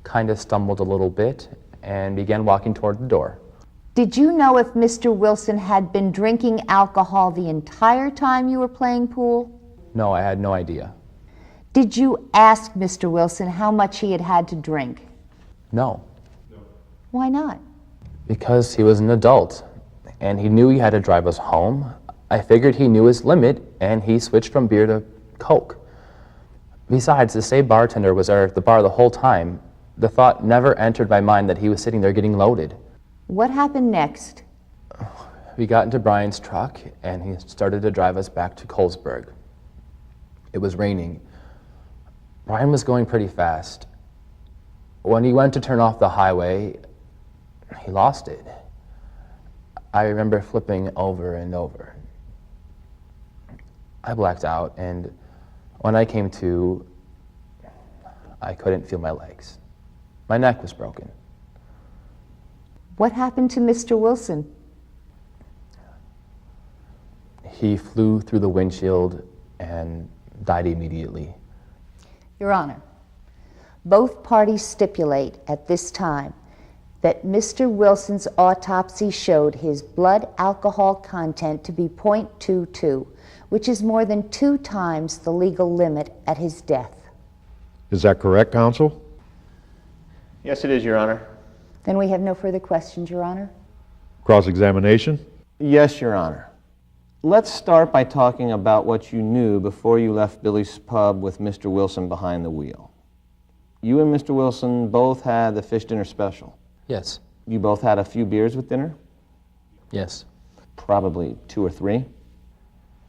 kind of stumbled a little bit, and began walking toward the door. Did you know if Mr. Wilson had been drinking alcohol the entire time you were playing pool? No, I had no idea. Did you ask Mr. Wilson how much he had had to drink? No. Why not? Because he was an adult, and he knew he had to drive us home. I figured he knew his limit, and he switched from beer to Coke. Besides, the same bartender was at the bar the whole time. The thought never entered my mind that he was sitting there getting loaded. What happened next? We got into Brian's truck, and he started to drive us back to Colesburg. It was raining. Brian was going pretty fast. When he went to turn off the highway, he lost it. I remember flipping over and over. I blacked out, and when I came to, I couldn't feel my legs. My neck was broken. What happened to Mr. Wilson? He flew through the windshield and died immediately. Your Honor, both parties stipulate at this time that Mr. Wilson's autopsy showed his blood alcohol content to be 0.22, which is more than 2 times the legal limit at his death. Is that correct, counsel? Yes, it is, Your Honor. Then we have no further questions, Your Honor. Cross-examination? Yes, Your Honor. Let's start by talking about what you knew before you left Billy's Pub with Mr. Wilson behind the wheel. You and Mr. Wilson both had the fish dinner special. Yes. You both had a few beers with dinner? Yes. Probably 2 or 3.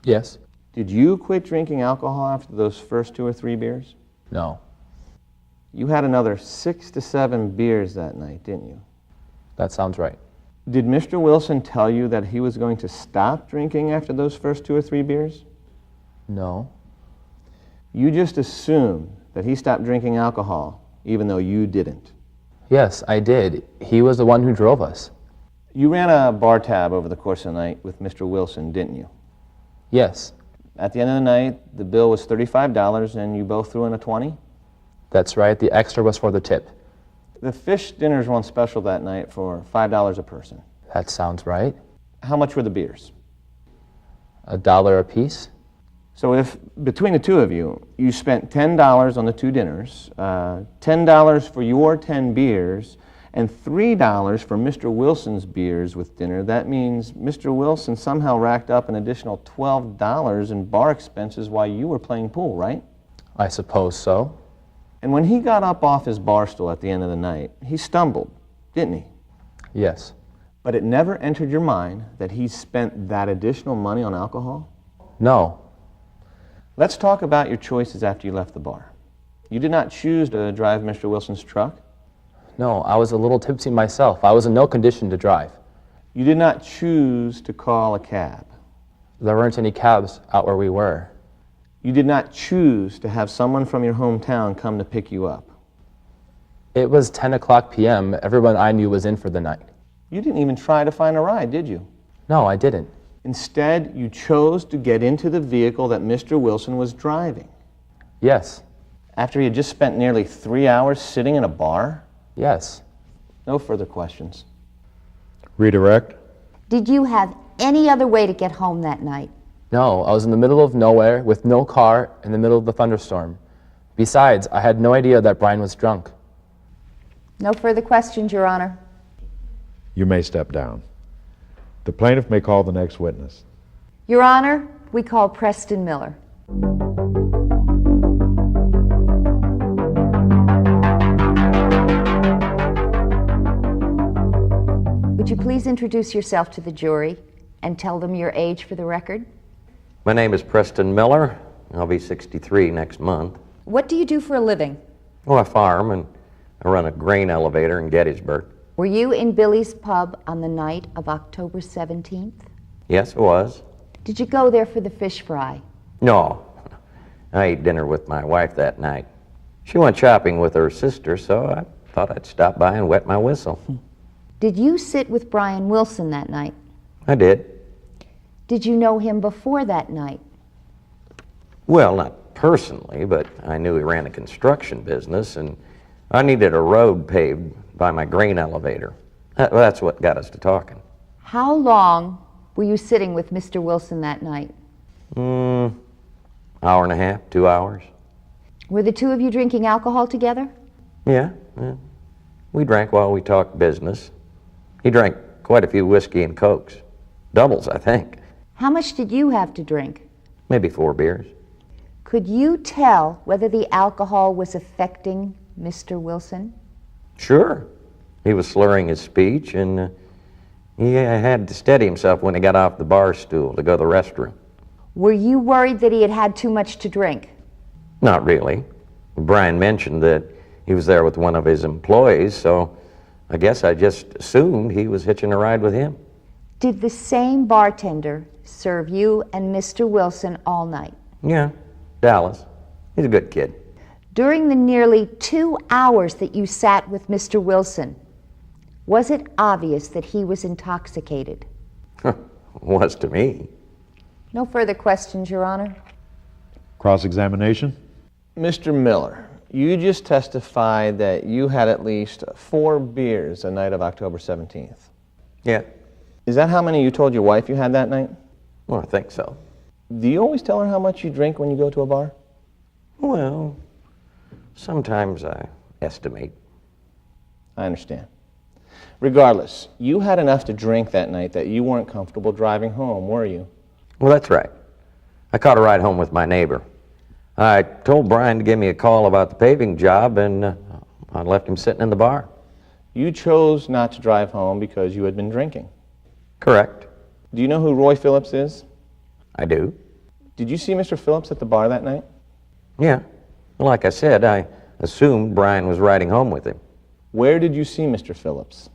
Yes? Did you quit drinking alcohol after those first 2 or 3 beers? No. You had another 6 to 7 beers that night, didn't you? That sounds right. Did Mr. Wilson tell you that he was going to stop drinking after those first 2 or 3 beers? No. You just assumed that he stopped drinking alcohol, even though you didn't. Yes, I did. He was the one who drove us. You ran a bar tab over the course of the night with Mr. Wilson, didn't you? Yes. At the end of the night, the bill was $35 and you both threw in a 20? That's right. The extra was for the tip. The fish dinners were on special that night for $5 a person. That sounds right. How much were the beers? $1 a piece. So if, between the two of you, you spent $10 on the 2 dinners, $10 for your 10 beers, and $3 for Mr. Wilson's beers with dinner, that means Mr. Wilson somehow racked up an additional $12 in bar expenses while you were playing pool, right? I suppose so. And when he got up off his bar stool at the end of the night, he stumbled, didn't he? Yes. But it never entered your mind that he spent that additional money on alcohol? No. Let's talk about your choices after you left the bar. You did not choose to drive Mr. Wilson's truck. No, I was a little tipsy myself. I was in no condition to drive. You did not choose to call a cab. There weren't any cabs out where we were. You did not choose to have someone from your hometown come to pick you up. It was 10 o'clock p.m. Everyone I knew was in for the night. You didn't even try to find a ride, did you? No, I didn't. Instead, you chose to get into the vehicle that Mr. Wilson was driving. Yes. After he had just spent nearly 3 hours sitting in a bar? Yes. No further questions. Redirect. Did you have any other way to get home that night? No, I was in the middle of nowhere with no car in the middle of the thunderstorm. Besides, I had no idea that Brian was drunk. No further questions, Your Honor. You may step down. The plaintiff may call the next witness. Your Honor, we call Preston Miller. Would you please introduce yourself to the jury and tell them your age for the record? My name is Preston Miller. I'll be 63 next month. What do you do for a living? Oh, I farm and I run a grain elevator in Gettysburg. Were you in Billy's Pub on the night of October 17th? Yes, it was. Did you go there for the fish fry? No. I ate dinner with my wife that night. She went shopping with her sister, so I thought I'd stop by and wet my whistle. Did you sit with Brian Wilson that night? I did. Did you know him before that night? Well, not personally, but I knew he ran a construction business, and I needed a road paved by my grain elevator. That's what got us to talking. How long were you sitting with Mr. Wilson that night? Hour and a half, 2 hours. Were the two of you drinking alcohol together? Yeah. We drank while we talked business. He drank quite a few whiskey and cokes. Doubles, I think. How much did you have to drink? Maybe 4 beers. Could you tell whether the alcohol was affecting Mr. Wilson? Sure. He was slurring his speech, and he had to steady himself when he got off the bar stool to go to the restroom. Were you worried that he had had too much to drink? Not really. Brian mentioned that he was there with one of his employees, so I guess I just assumed he was hitching a ride with him. Did the same bartender serve you and Mr. Wilson all night? Yeah, Dallas. He's a good kid. During the nearly 2 hours that you sat with Mr. Wilson, was it obvious that he was intoxicated? Was to me. No further questions, Your Honor. Cross-examination. Mr. Miller, you just testified that you had at least 4 beers the night of October 17th. Yeah. Is that how many you told your wife you had that night? Well, I think so. Do you always tell her how much you drink when you go to a bar? Well, sometimes I estimate. I understand. Regardless, you had enough to drink that night that you weren't comfortable driving home, were you? Well, that's right. I caught a ride home with my neighbor. I told Brian to give me a call about the paving job, and I left him sitting in the bar. You chose not to drive home because you had been drinking. Correct. Do you know who Roy Phillips is? I do. Did you see Mr. Phillips at the bar that night? Yeah. Like I said, I assumed Brian was riding home with him. Where did you see Mr. Phillips?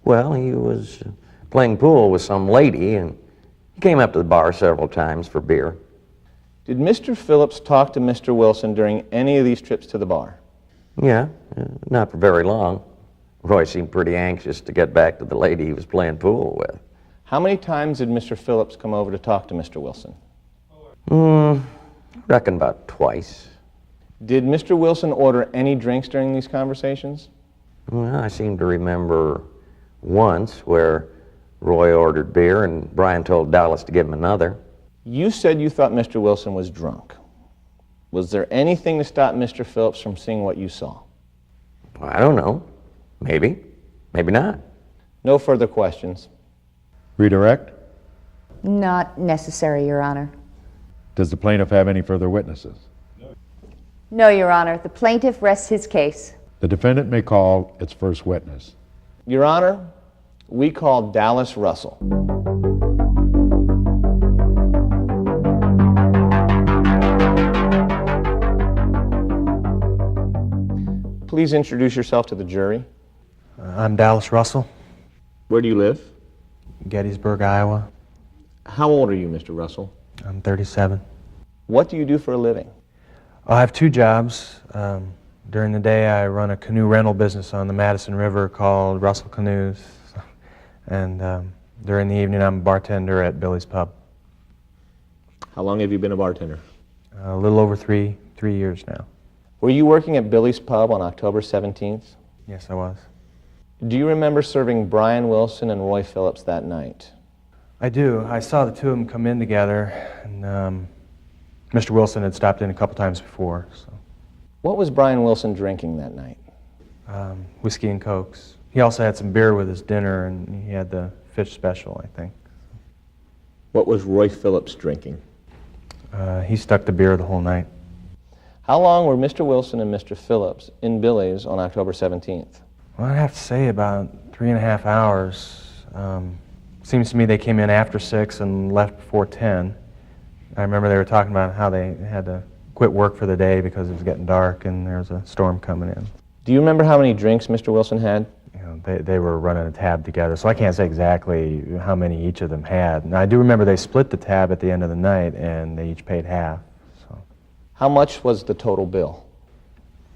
Well, he was playing pool with some lady, and he came up to the bar several times for beer. Did Mr. Phillips talk to Mr. Wilson during any of these trips to the bar? Yeah, not for very long. Roy seemed pretty anxious to get back to the lady he was playing pool with. How many times did Mr. Phillips come over to talk to Mr. Wilson? Reckon about twice. Did Mr. Wilson order any drinks during these conversations? Well, I seem to remember once where Roy ordered beer and Brian told Dallas to give him another. You said you thought Mr. Wilson was drunk. Was there anything to stop Mr. Phillips from seeing what you saw? I don't know. Maybe. Maybe not. No further questions. Redirect? Not necessary, Your Honor. Does the plaintiff have any further witnesses? No, Your Honor. The plaintiff rests his case. The defendant may call its first witness. Your Honor, we call Dallas Russell. Please introduce yourself to the jury. I'm Dallas Russell, Where do you live? Gettysburg, Iowa. How old are you, Mr. Russell? I'm 37. What do you do for a living? I have two jobs. During the day, I run a canoe rental business on the Madison River called Russell Canoes. And during the evening, I'm a bartender at Billy's Pub. How long have you been a bartender? A little over three years now. Were you working at Billy's Pub on October 17th? Yes, I was. Do you remember serving Brian Wilson and Roy Phillips that night? I do. I saw the two of them come in together, and Mr. Wilson had stopped in a couple times before. So. What was Brian Wilson drinking that night? Whiskey and Cokes. He also had some beer with his dinner, and he had the fish special, I think. What was Roy Phillips drinking? He stuck to beer the whole night. How long were Mr. Wilson and Mr. Phillips in Billy's on October 17th? Well, I'd have to say about 3.5 hours. Seems to me they came in after 6 and left before 10. I remember they were talking about how they had to quit work for the day because it was getting dark and there was a storm coming in. Do you remember how many drinks Mr. Wilson had? You know, they were running a tab together, so I can't say exactly how many each of them had. And I do remember they split the tab at the end of the night and they each paid half. So. How much was the total bill?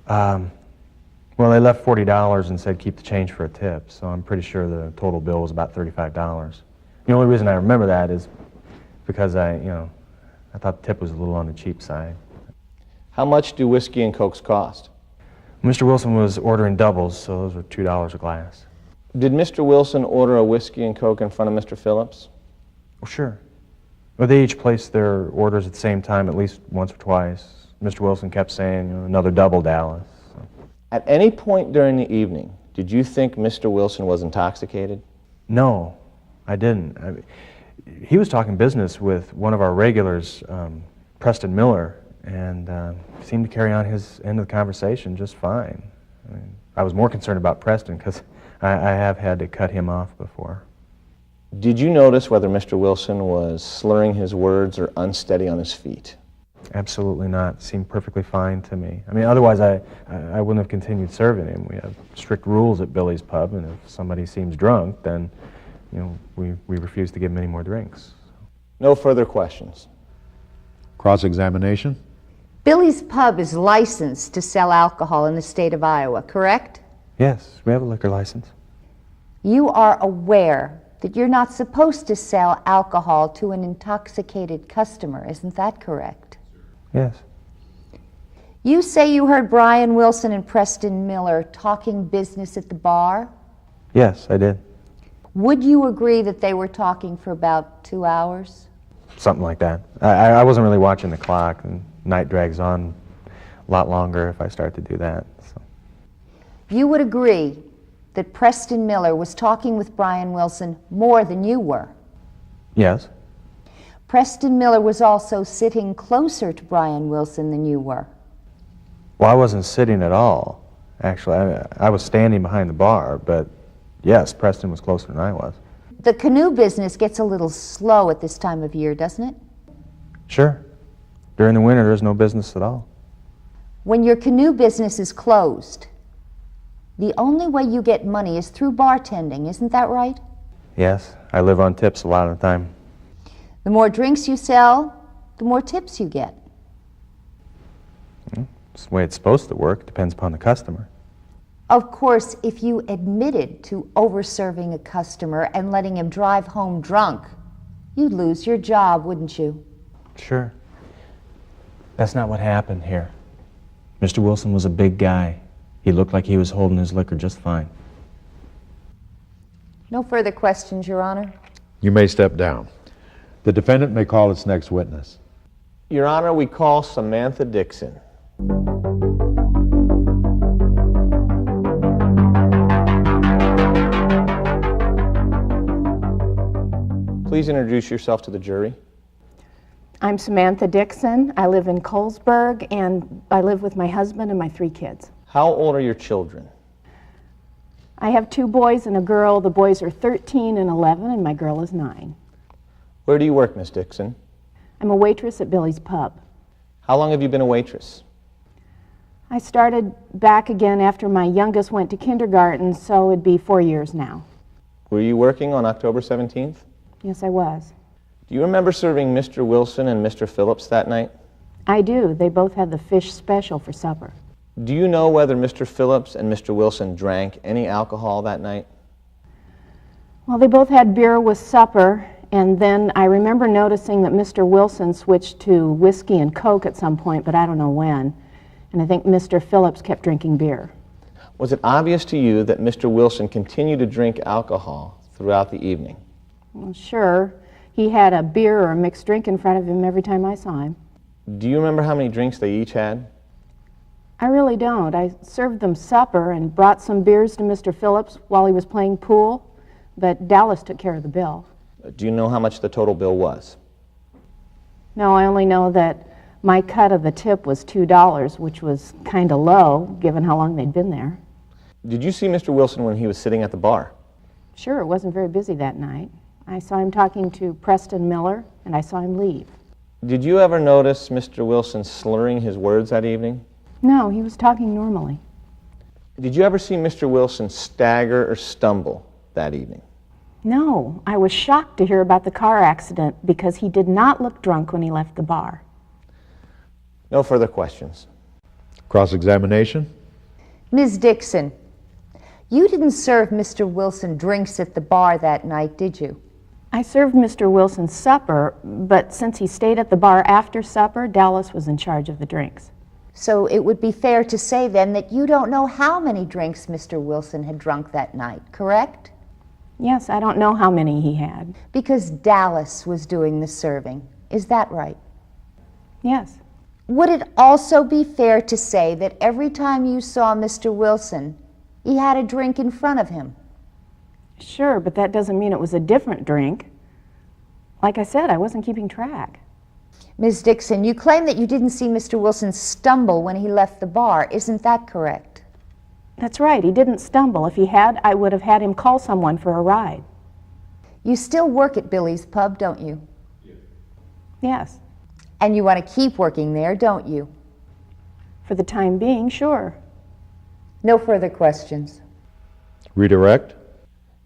Well, they left $40 and said keep the change for a tip, so I'm pretty sure the total bill was about $35. The only reason I remember that is because I thought the tip was a little on the cheap side. How much do whiskey and Cokes cost? Mr. Wilson was ordering doubles, so those were $2 a glass. Did Mr. Wilson order a whiskey and Coke in front of Mr. Phillips? Well, sure. Well, they each placed their orders at the same time, at least once or twice. Mr. Wilson kept saying, another double, Dallas. So. At any point during the evening, did you think Mr. Wilson was intoxicated? No, I didn't. He was talking business with one of our regulars, Preston Miller, and seemed to carry on his end of the conversation just fine. I was more concerned about Preston because I have had to cut him off before. Did you notice whether Mr. Wilson was slurring his words or unsteady on his feet? Absolutely not. It seemed perfectly fine to me. I mean, otherwise I wouldn't have continued serving him. We have strict rules at Billy's Pub, and if somebody seems drunk, then we refuse to give him any more drinks. No further questions. Cross-examination? Billy's Pub is licensed to sell alcohol in the state of Iowa, correct? Yes, we have a liquor license. You are aware that you're not supposed to sell alcohol to an intoxicated customer, isn't that correct? Yes. You say you heard Brian Wilson and Preston Miller talking business at the bar? Yes, I did. Would you agree that they were talking for about 2 hours? Something like that. I wasn't really watching the clock, and night drags on a lot longer if I start to do that. So. You would agree that Preston Miller was talking with Brian Wilson more than you were? Yes. Preston Miller was also sitting closer to Brian Wilson than you were? Well, I wasn't sitting at all, actually. I was standing behind the bar, but yes, Preston was closer than I was. The canoe business gets a little slow at this time of year, doesn't it? Sure. During the winter, there's no business at all. When your canoe business is closed, the only way you get money is through bartending, isn't that right? Yes, I live on tips a lot of the time. The more drinks you sell, the more tips you get. It's the way it's supposed to work. Depends upon the customer. Of course, if you admitted to over-serving a customer and letting him drive home drunk, you'd lose your job, wouldn't you? Sure. That's not what happened here. Mr. Wilson was a big guy. He looked like he was holding his liquor just fine. No further questions, Your Honor. You may step down. The defendant may call its next witness. Your Honor, we call Samantha Dixon. Please introduce yourself to the jury. I'm Samantha Dixon. I live in Colesburg, and I live with my husband and my 3 kids. How old are your children? I have 2 boys and a girl. The boys are 13 and 11, and my girl is 9. Where do you work, Miss Dixon? I'm a waitress at Billy's Pub. How long have you been a waitress? I started back again after my youngest went to kindergarten, so it'd be 4 years now. Were you working on October 17th? Yes, I was. Do you remember serving Mr. Wilson and Mr. Phillips that night? I do. They both had the fish special for supper. Do you know whether Mr. Phillips and Mr. Wilson drank any alcohol that night? Well, they both had beer with supper, and then I remember noticing that Mr. Wilson switched to whiskey and Coke at some point, but I don't know when. And I think Mr. Phillips kept drinking beer. Was it obvious to you that Mr. Wilson continued to drink alcohol throughout the evening? Well, sure. He had a beer or a mixed drink in front of him every time I saw him. Do you remember how many drinks they each had? I really don't. I served them supper and brought some beers to Mr. Phillips while he was playing pool, but Dallas took care of the bill. Do you know how much the total bill was? No, I only know that my cut of the tip was $2, which was kind of low, given how long they'd been there. Did you see Mr. Wilson when he was sitting at the bar? Sure, it wasn't very busy that night. I saw him talking to Preston Miller, and I saw him leave. Did you ever notice Mr. Wilson slurring his words that evening? No, he was talking normally. Did you ever see Mr. Wilson stagger or stumble that evening? No, I was shocked to hear about the car accident because he did not look drunk when he left the bar. No further questions. Cross-examination? Ms. Dixon, you didn't serve Mr. Wilson drinks at the bar that night, did you? I served Mr. Wilson supper, but since he stayed at the bar after supper, Dallas was in charge of the drinks. So it would be fair to say then that you don't know how many drinks Mr. Wilson had drunk that night, correct? Yes, I don't know how many he had. Because Dallas was doing the serving. Is that right? Yes. Would it also be fair to say that every time you saw Mr. Wilson, he had a drink in front of him? Sure, but that doesn't mean it was a different drink. Like I said, I wasn't keeping track. Ms. Dixon, you claim that you didn't see Mr. Wilson stumble when he left the bar. Isn't that correct? That's right, he didn't stumble. If he had, I would have had him call someone for a ride. You still work at Billy's Pub, don't you? Yes. And you want to keep working there, don't you? For the time being, sure. No further questions. Redirect?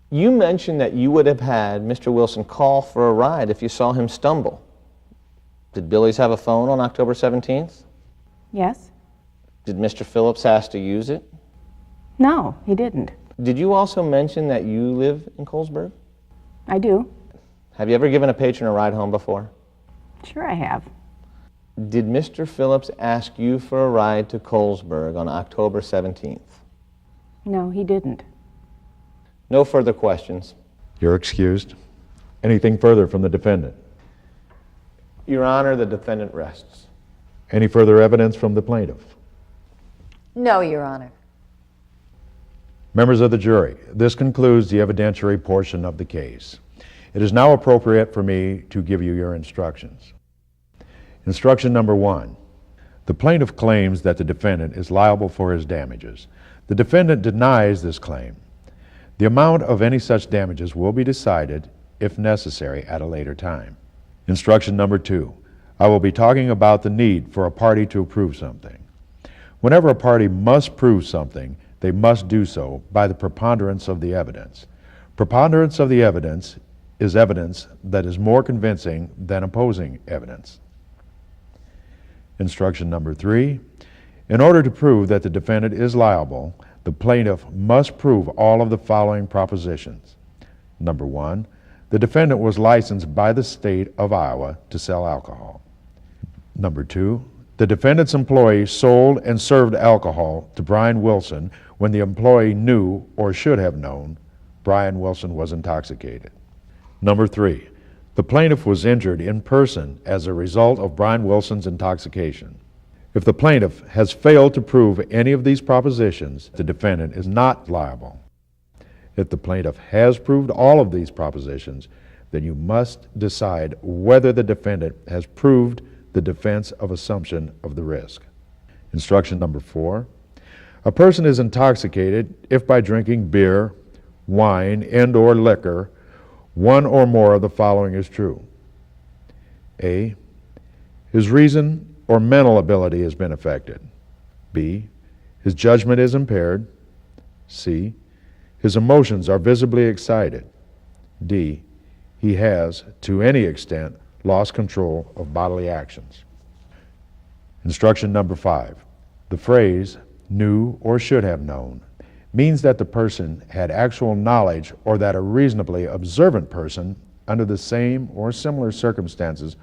You mentioned that you would have had Mr. Wilson call for a ride if you saw him stumble. Did Billy's have a phone on October 17th? Yes. Did Mr. Phillips ask to use it? No, he didn't. Did you also mention that you live in Colesburg? I do. Have you ever given a patron a ride home before? Sure I have. Did Mr. Phillips ask you for a ride to Colesburg on October 17th? No, he didn't. No further questions. You're excused. Anything further from the defendant? Your Honor, the defendant rests. Any further evidence from the plaintiff? No, Your Honor. Members of the jury, this concludes the evidentiary portion of the case. It is now appropriate for me to give you your instructions. Instruction number 1. The plaintiff claims that the defendant is liable for his damages. The defendant denies this claim. The amount of any such damages will be decided, if necessary, at a later time. Instruction number 2. I will be talking about the need for a party to prove something. Whenever a party must prove something, they must do so by the preponderance of the evidence. Preponderance of the evidence is evidence that is more convincing than opposing evidence. Instruction number 3. In order to prove that the defendant is liable, the plaintiff must prove all of the following propositions. Number 1, the defendant was licensed by the state of Iowa to sell alcohol. Number 2, the defendant's employee sold and served alcohol to Brian Wilson when the employee knew or should have known Brian Wilson was intoxicated. Number 3, the plaintiff was injured in person as a result of Brian Wilson's intoxication. If the plaintiff has failed to prove any of these propositions, the defendant is not liable. If the plaintiff has proved all of these propositions, then you must decide whether the defendant has proved the defense of assumption of the risk. Instruction number 4. A person is intoxicated if by drinking beer, wine, and/or liquor, one or more of the following is true. A, his reason or mental ability has been affected. B, his judgment is impaired. C, his emotions are visibly excited. D, he has, to any extent, lost control of bodily actions. Instruction number 5. The phrase, knew or should have known, means that the person had actual knowledge or that a reasonably observant person under the same or similar circumstances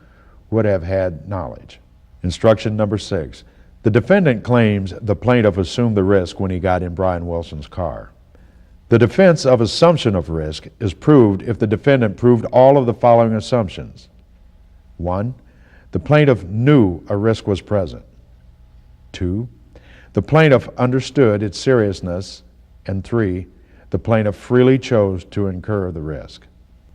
would have had knowledge. Instruction number 6. The defendant claims the plaintiff assumed the risk when he got in Brian Wilson's car. The defense of assumption of risk is proved if the defendant proved all of the following assumptions. 1. The plaintiff knew a risk was present. 2. The plaintiff understood its seriousness. And 3. The plaintiff freely chose to incur the risk.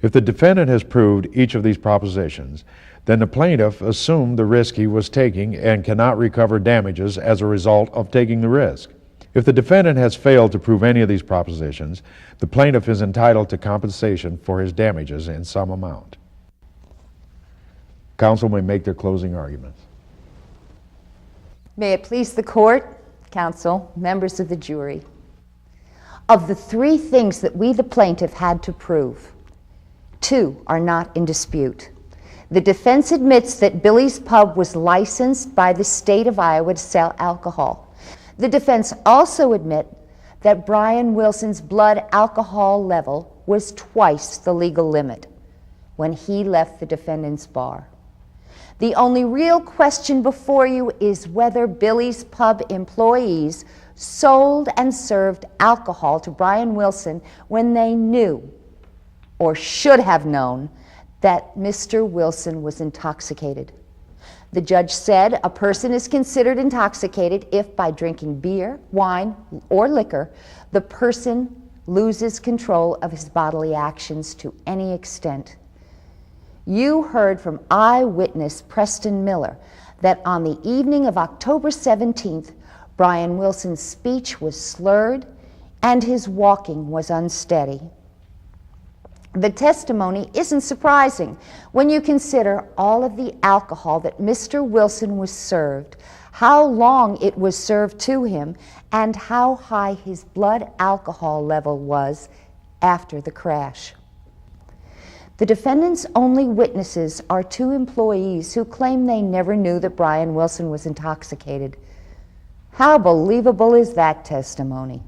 If the defendant has proved each of these propositions, then the plaintiff assumed the risk he was taking and cannot recover damages as a result of taking the risk. If the defendant has failed to prove any of these propositions, the plaintiff is entitled to compensation for his damages in some amount. Counsel may make their closing arguments. May it please the court, counsel, members of the jury. Of the 3 things that we, the plaintiff, had to prove, 2 are not in dispute. The defense admits that Billy's Pub was licensed by the state of Iowa to sell alcohol. The defense also admit that Brian Wilson's blood alcohol level was twice the legal limit when he left the defendant's bar. The only real question before you is whether Billy's Pub employees sold and served alcohol to Brian Wilson when they knew or should have known that Mr. Wilson was intoxicated. The judge said a person is considered intoxicated if by drinking beer, wine, or liquor, the person loses control of his bodily actions to any extent. You heard from eyewitness Preston Miller that on the evening of October 17th, Brian Wilson's speech was slurred and his walking was unsteady. The testimony isn't surprising when you consider all of the alcohol that Mr. Wilson was served, how long it was served to him, and how high his blood alcohol level was after the crash. The defendant's only witnesses are 2 employees who claim they never knew that Brian Wilson was intoxicated. How believable is that testimony?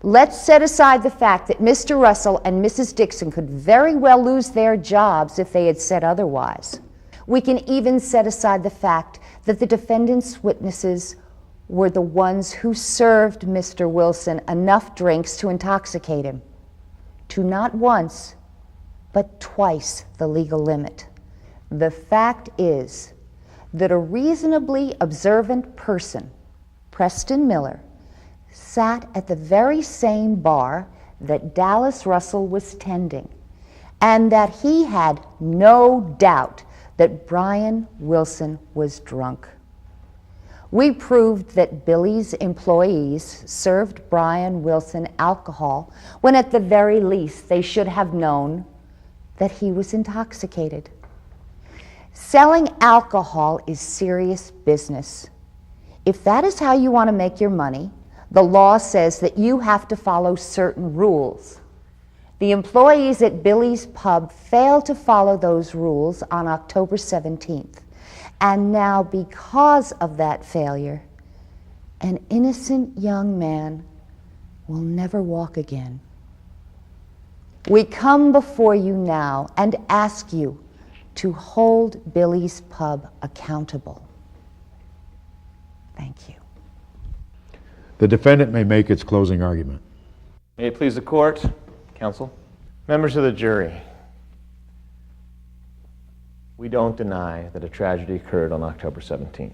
Let's set aside the fact that Mr. Russell and Mrs. Dixon could very well lose their jobs if they had said otherwise. We can even set aside the fact that the defendant's witnesses were the ones who served Mr. Wilson enough drinks to intoxicate him to not once, but twice the legal limit. The fact is that a reasonably observant person, Preston Miller, sat at the very same bar that Dallas Russell was tending, and that he had no doubt that Brian Wilson was drunk. We proved that Billy's employees served Brian Wilson alcohol when at the very least they should have known that he was intoxicated. Selling alcohol is serious business. If that is how you want to make your money, the law says that you have to follow certain rules. The employees at Billy's Pub failed to follow those rules on October 17th. And now, because of that failure, an innocent young man will never walk again. We come before you now and ask you to hold Billy's Pub accountable. Thank you. The defendant may make its closing argument. May it please the court, counsel, members of the jury. We don't deny that a tragedy occurred on October 17th.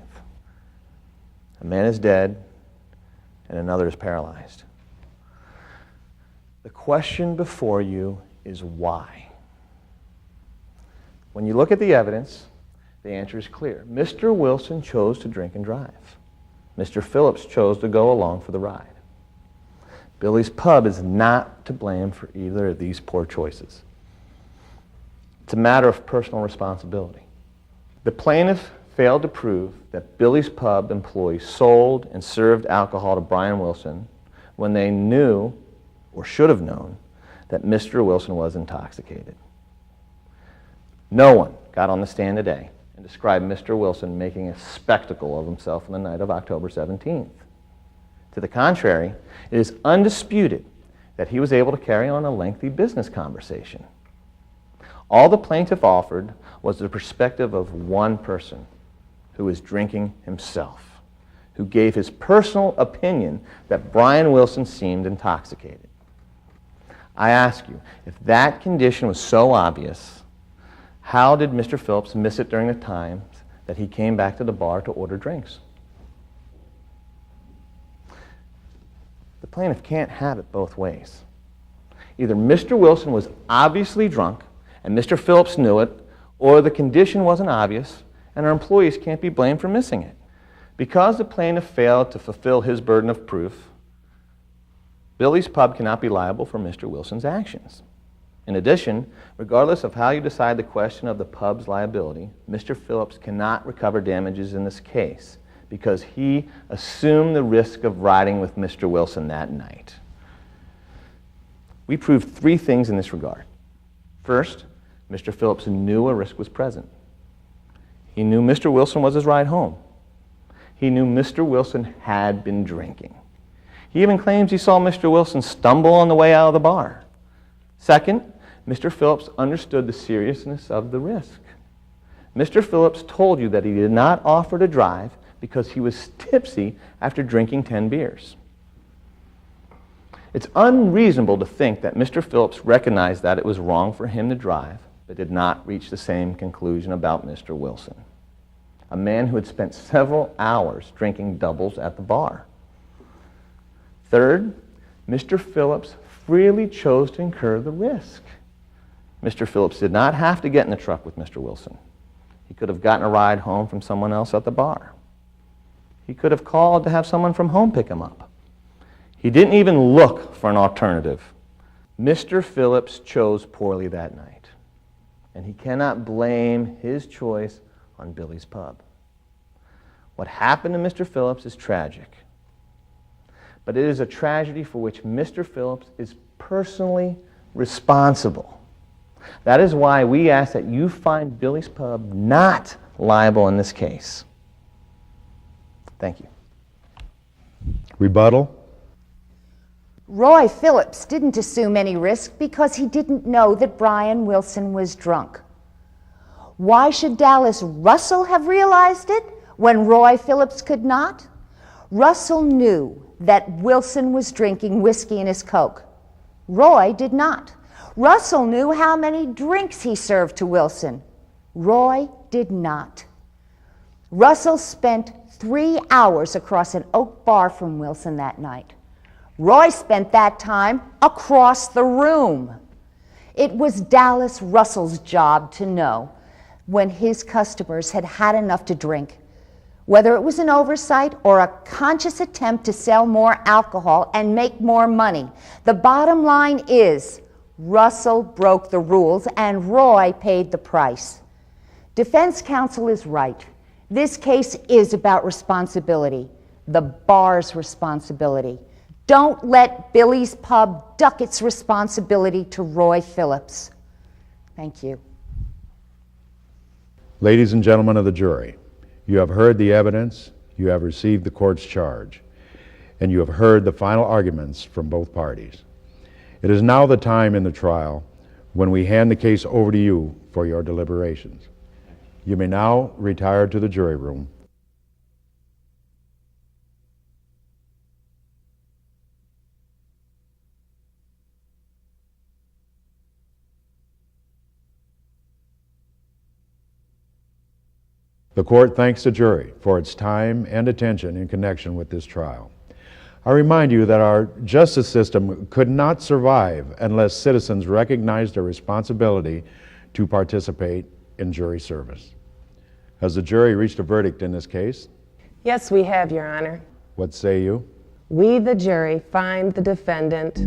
A man is dead and another is paralyzed. The question before you is why? When you look at the evidence, the answer is clear. Mr. Wilson chose to drink and drive. Mr. Phillips chose to go along for the ride. Billy's Pub is not to blame for either of these poor choices. It's a matter of personal responsibility. The plaintiff failed to prove that Billy's Pub employees sold and served alcohol to Brian Wilson when they knew, or should have known, that Mr. Wilson was intoxicated. No one got on the stand today and described Mr. Wilson making a spectacle of himself on the night of October 17th. To the contrary, it is undisputed that he was able to carry on a lengthy business conversation. All the plaintiff offered was the perspective of one person who was drinking himself, who gave his personal opinion that Brian Wilson seemed intoxicated. I ask you, if that condition was so obvious, how did Mr. Phillips miss it during the times that he came back to the bar to order drinks? The plaintiff can't have it both ways. Either Mr. Wilson was obviously drunk and Mr. Phillips knew it, or the condition wasn't obvious and our employees can't be blamed for missing it. Because the plaintiff failed to fulfill his burden of proof, Billy's Pub cannot be liable for Mr. Wilson's actions. In addition, regardless of how you decide the question of the pub's liability, Mr. Phillips cannot recover damages in this case because he assumed the risk of riding with Mr. Wilson that night. We proved three things in this regard. First, Mr. Phillips knew a risk was present. He knew Mr. Wilson was his ride home. He knew Mr. Wilson had been drinking. He even claims he saw Mr. Wilson stumble on the way out of the bar. Second, Mr. Phillips understood the seriousness of the risk. Mr. Phillips told you that he did not offer to drive because he was tipsy after drinking 10 beers. It's unreasonable to think that Mr. Phillips recognized that it was wrong for him to drive, but did not reach the same conclusion about Mr. Wilson, a man who had spent several hours drinking doubles at the bar. Third, Mr. Phillips freely chose to incur the risk. Mr. Phillips did not have to get in the truck with Mr. Wilson. He could have gotten a ride home from someone else at the bar. He could have called to have someone from home pick him up. He didn't even look for an alternative. Mr. Phillips chose poorly that night, and he cannot blame his choice on Billy's Pub. What happened to Mr. Phillips is tragic, but it is a tragedy for which Mr. Phillips is personally responsible. That is why we ask that you find Billy's Pub not liable in this case. Thank you. Rebuttal? Roy Phillips didn't assume any risk because he didn't know that Brian Wilson was drunk. Why should Dallas Russell have realized it when Roy Phillips could not? Russell knew that Wilson was drinking whiskey in his Coke. Roy did not. Russell knew how many drinks he served to Wilson. Roy did not. Russell spent 3 hours across an oak bar from Wilson that night. Roy spent that time across the room. It was Dallas Russell's job to know when his customers had had enough to drink, Whether it was an oversight or a conscious attempt to sell more alcohol and make more money, the bottom line is Russell broke the rules and Roy paid the price. Defense counsel is right. This case is about responsibility, the bar's responsibility. Don't let Billy's Pub duck its responsibility to Roy Phillips. Thank you. Ladies and gentlemen of the jury, you have heard the evidence, you have received the court's charge, and you have heard the final arguments from both parties. It is now the time in the trial when we hand the case over to you for your deliberations. You may now retire to the jury room. The court thanks the jury for its time and attention in connection with this trial. I remind you that our justice system could not survive unless citizens recognized their responsibility to participate in jury service. Has the jury reached a verdict in this case? Yes, we have, Your Honor. What say you? We, the jury, find the defendant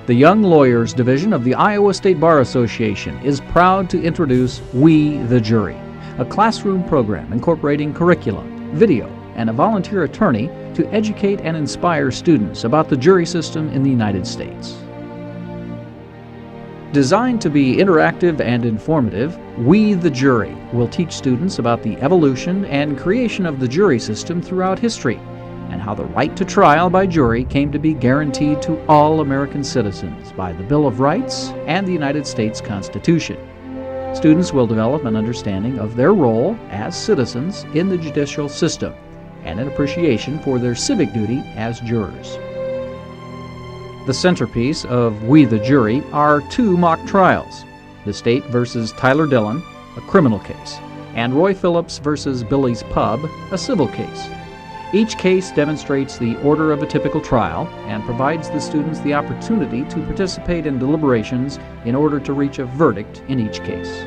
The Young Lawyers Division of the Iowa State Bar Association is proud to introduce We the Jury, a classroom program incorporating curriculum, video, and a volunteer attorney to educate and inspire students about the jury system in the United States. Designed to be interactive and informative, We the Jury will teach students about the evolution and creation of the jury system throughout history, and how the right to trial by jury came to be guaranteed to all American citizens by the Bill of Rights and the United States Constitution. Students will develop an understanding of their role as citizens in the judicial system and an appreciation for their civic duty as jurors. The centerpiece of We the Jury are two mock trials, the State versus Tyler Dillon, a criminal case, and Roy Phillips versus Billy's Pub, a civil case. Each case demonstrates the order of a typical trial and provides the students the opportunity to participate in deliberations in order to reach a verdict in each case.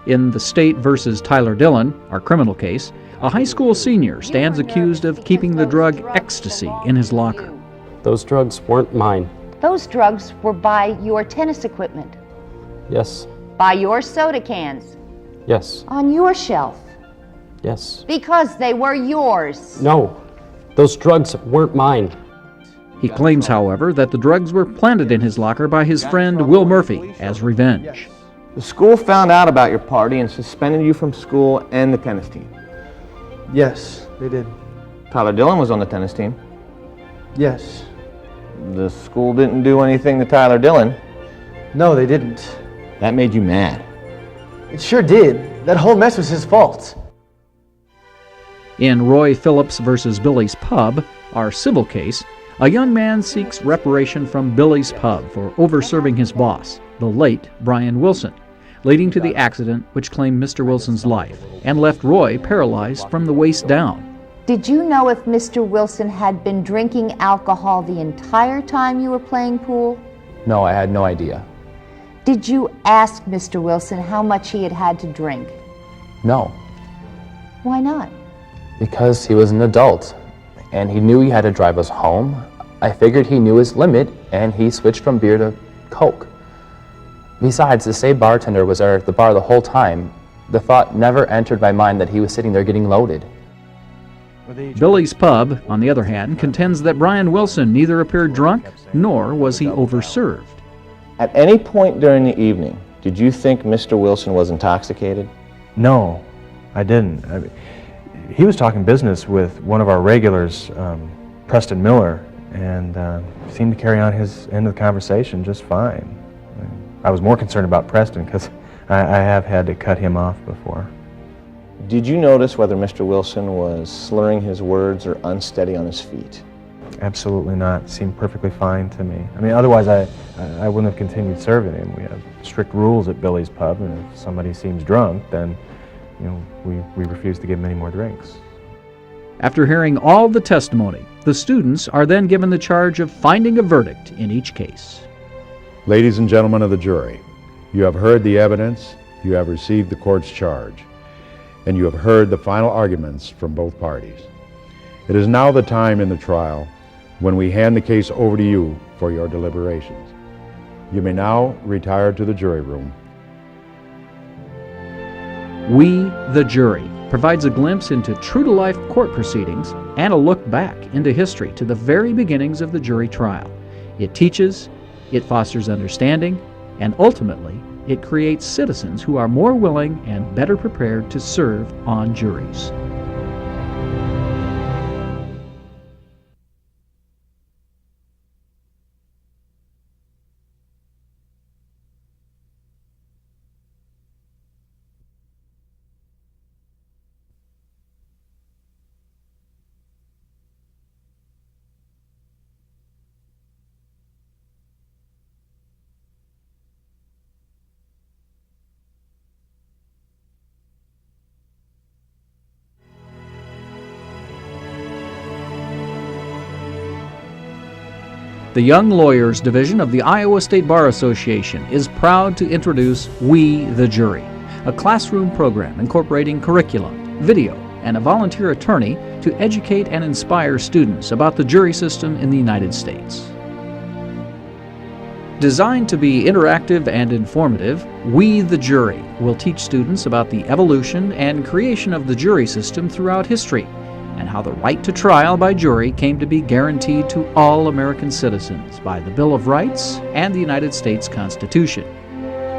In the State versus Tyler Dillon, our criminal case, a high school senior stands accused of keeping the drug ecstasy in his locker. Those drugs weren't mine. Those drugs were by your tennis equipment, Yes. by your soda cans, Yes. on your shelf, Yes. because they were yours. No. Those drugs weren't mine. He claims, however, that the drugs were planted in his locker by his friend Will Murphy as revenge. The school found out about your party and suspended you from school and the tennis team. Yes, they did. Tyler Dillon was on the tennis team. Yes. The school didn't do anything to Tyler Dillon. No, they didn't. That made you mad. It sure did. That whole mess was his fault. In Roy Phillips versus Billy's Pub, our civil case, a young man seeks reparation from Billy's Pub for overserving his boss, the late Brian Wilson. leading to the accident which claimed Mr. Wilson's life and left Roy paralyzed from the waist down. Did you know if Mr. Wilson had been drinking alcohol the entire time you were playing pool? No, I had no idea. Did you ask Mr. Wilson how much he had had to drink? No, Why not? because he was an adult and he knew he had to drive us home. I figured he knew his limit and he switched from beer to Coke. Besides, the same bartender was there at the bar the whole time. The thought never entered my mind that he was sitting there getting loaded. Billy's Pub, on the other hand, contends that Brian Wilson neither appeared drunk nor was he overserved. At any point during the evening, did you think Mr. Wilson was intoxicated? No, I didn't. He was talking business with one of our regulars, Preston Miller, and seemed to carry on his end of the conversation just fine. I was more concerned about Preston because I have had to cut him off before. Did you notice whether Mr. Wilson was slurring his words or unsteady on his feet? Absolutely not. Seemed perfectly fine to me. I mean, otherwise I wouldn't have continued serving him. We have strict rules at Billy's Pub, and if somebody seems drunk, then we refuse to give them any more drinks. After hearing all the testimony, the students are then given the charge of finding a verdict in each case. Ladies and gentlemen of the jury, you have heard the evidence, you have received the court's charge, and you have heard the final arguments from both parties. It is now the time in the trial when we hand the case over to you for your deliberations. You may now retire to the jury room. We, the Jury, provides a glimpse into true-to-life court proceedings and a look back into history to the very beginnings of the jury trial. It teaches, it fosters understanding, and ultimately, it creates citizens who are more willing and better prepared to serve on juries. The Young Lawyers Division of the Iowa State Bar Association is proud to introduce We, the Jury, a classroom program incorporating curriculum, video, and a volunteer attorney to educate and inspire students about the jury system in the United States. Designed to be interactive and informative, We, the Jury, will teach students about the evolution and creation of the jury system throughout history, and how the right to trial by jury came to be guaranteed to all American citizens by the Bill of Rights and the United States Constitution.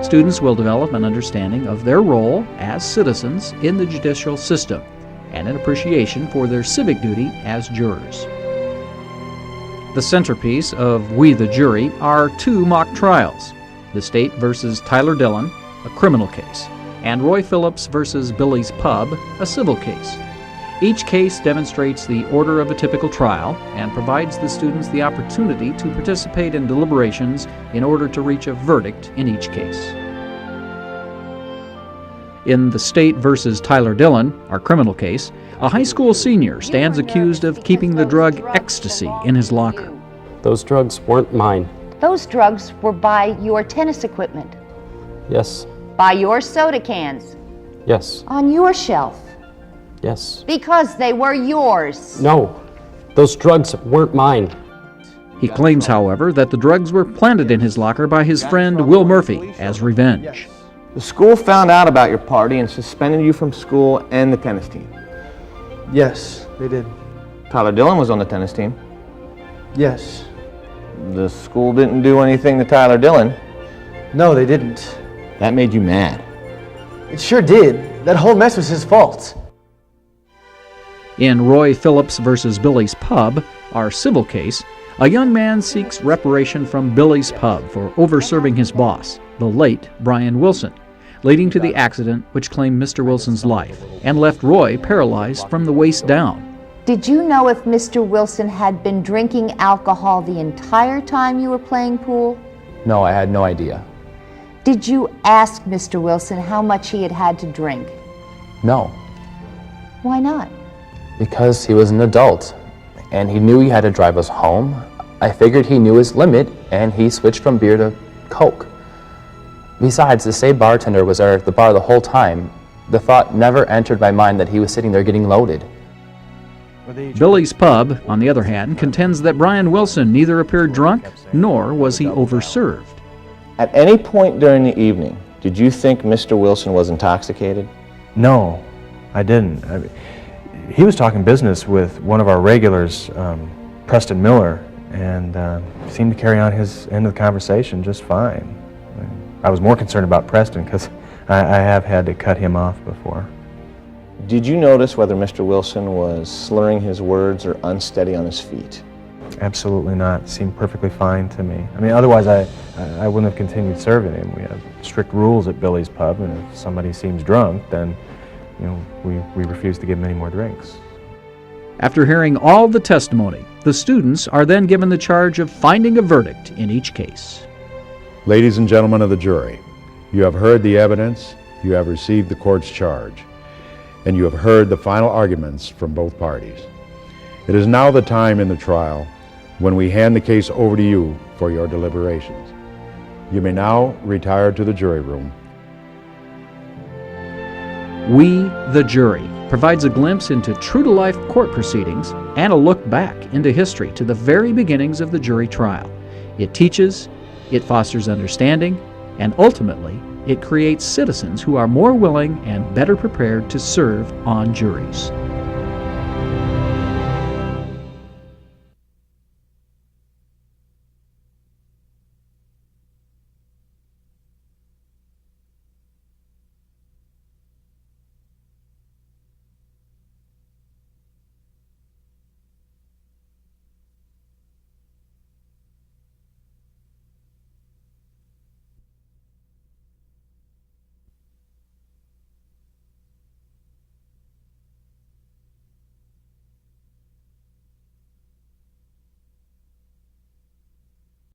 Students will develop an understanding of their role as citizens in the judicial system and an appreciation for their civic duty as jurors. The centerpiece of We, the Jury are two mock trials, the State versus Tyler Dillon, a criminal case, and Roy Phillips versus Billy's Pub, a civil case. Each case demonstrates the order of a typical trial and provides the students the opportunity to participate in deliberations in order to reach a verdict in each case. In the State versus Tyler Dillon, our criminal case, a high school senior stands accused of keeping the drug ecstasy in his locker. Those drugs weren't mine. Those drugs were by your tennis equipment, Yes, by your soda cans, yes, on your shelf, yes. because they were yours. No, those drugs weren't mine. He claims, however, that the drugs were planted in his locker by his friend Will Murphy as revenge. The school found out about your party and suspended you from school and the tennis team. Yes, they did. Tyler Dillon was on the tennis team. Yes. The school didn't do anything to Tyler Dillon. No, they didn't. That made you mad. It sure did. That whole mess was his fault. In Roy Phillips versus Billy's Pub, our civil case, a young man seeks reparation from Billy's Pub for overserving his boss, the late Brian Wilson, leading to the accident which claimed Mr. Wilson's life and left Roy paralyzed from the waist down. Did you know if Mr. Wilson had been drinking alcohol the entire time you were playing pool? No, I had no idea. Did you ask Mr. Wilson how much he had had to drink? No, Why not? because he was an adult and he knew he had to drive us home. I figured he knew his limit and he switched from beer to Coke. Besides, the same bartender was there at the bar the whole time. The thought never entered my mind that he was sitting there getting loaded. Billy's Pub, on the other hand, contends that Brian Wilson neither appeared drunk nor was he overserved. At any point during the evening, did you think Mr. Wilson was intoxicated? No, I didn't. He was talking business with one of our regulars, Preston Miller, and seemed to carry on his end of the conversation just fine. I was more concerned about Preston because I have had to cut him off before. Did you notice whether Mr. Wilson was slurring his words or unsteady on his feet? Absolutely not. Seemed perfectly fine to me. I mean, otherwise I wouldn't have continued serving him. We have strict rules at Billy's Pub, and if somebody seems drunk, then we refuse to give them any more drinks. After hearing all the testimony, the students are then given the charge of finding a verdict in each case. Ladies and gentlemen of the jury, you have heard the evidence, you have received the court's charge, and you have heard the final arguments from both parties. It is now the time in the trial when we hand the case over to you for your deliberations. You may now retire to the jury room. We, the Jury, provides a glimpse into true-to-life court proceedings and a look back into history to the very beginnings of the jury trial. It teaches, it fosters understanding, and ultimately, it creates citizens who are more willing and better prepared to serve on juries.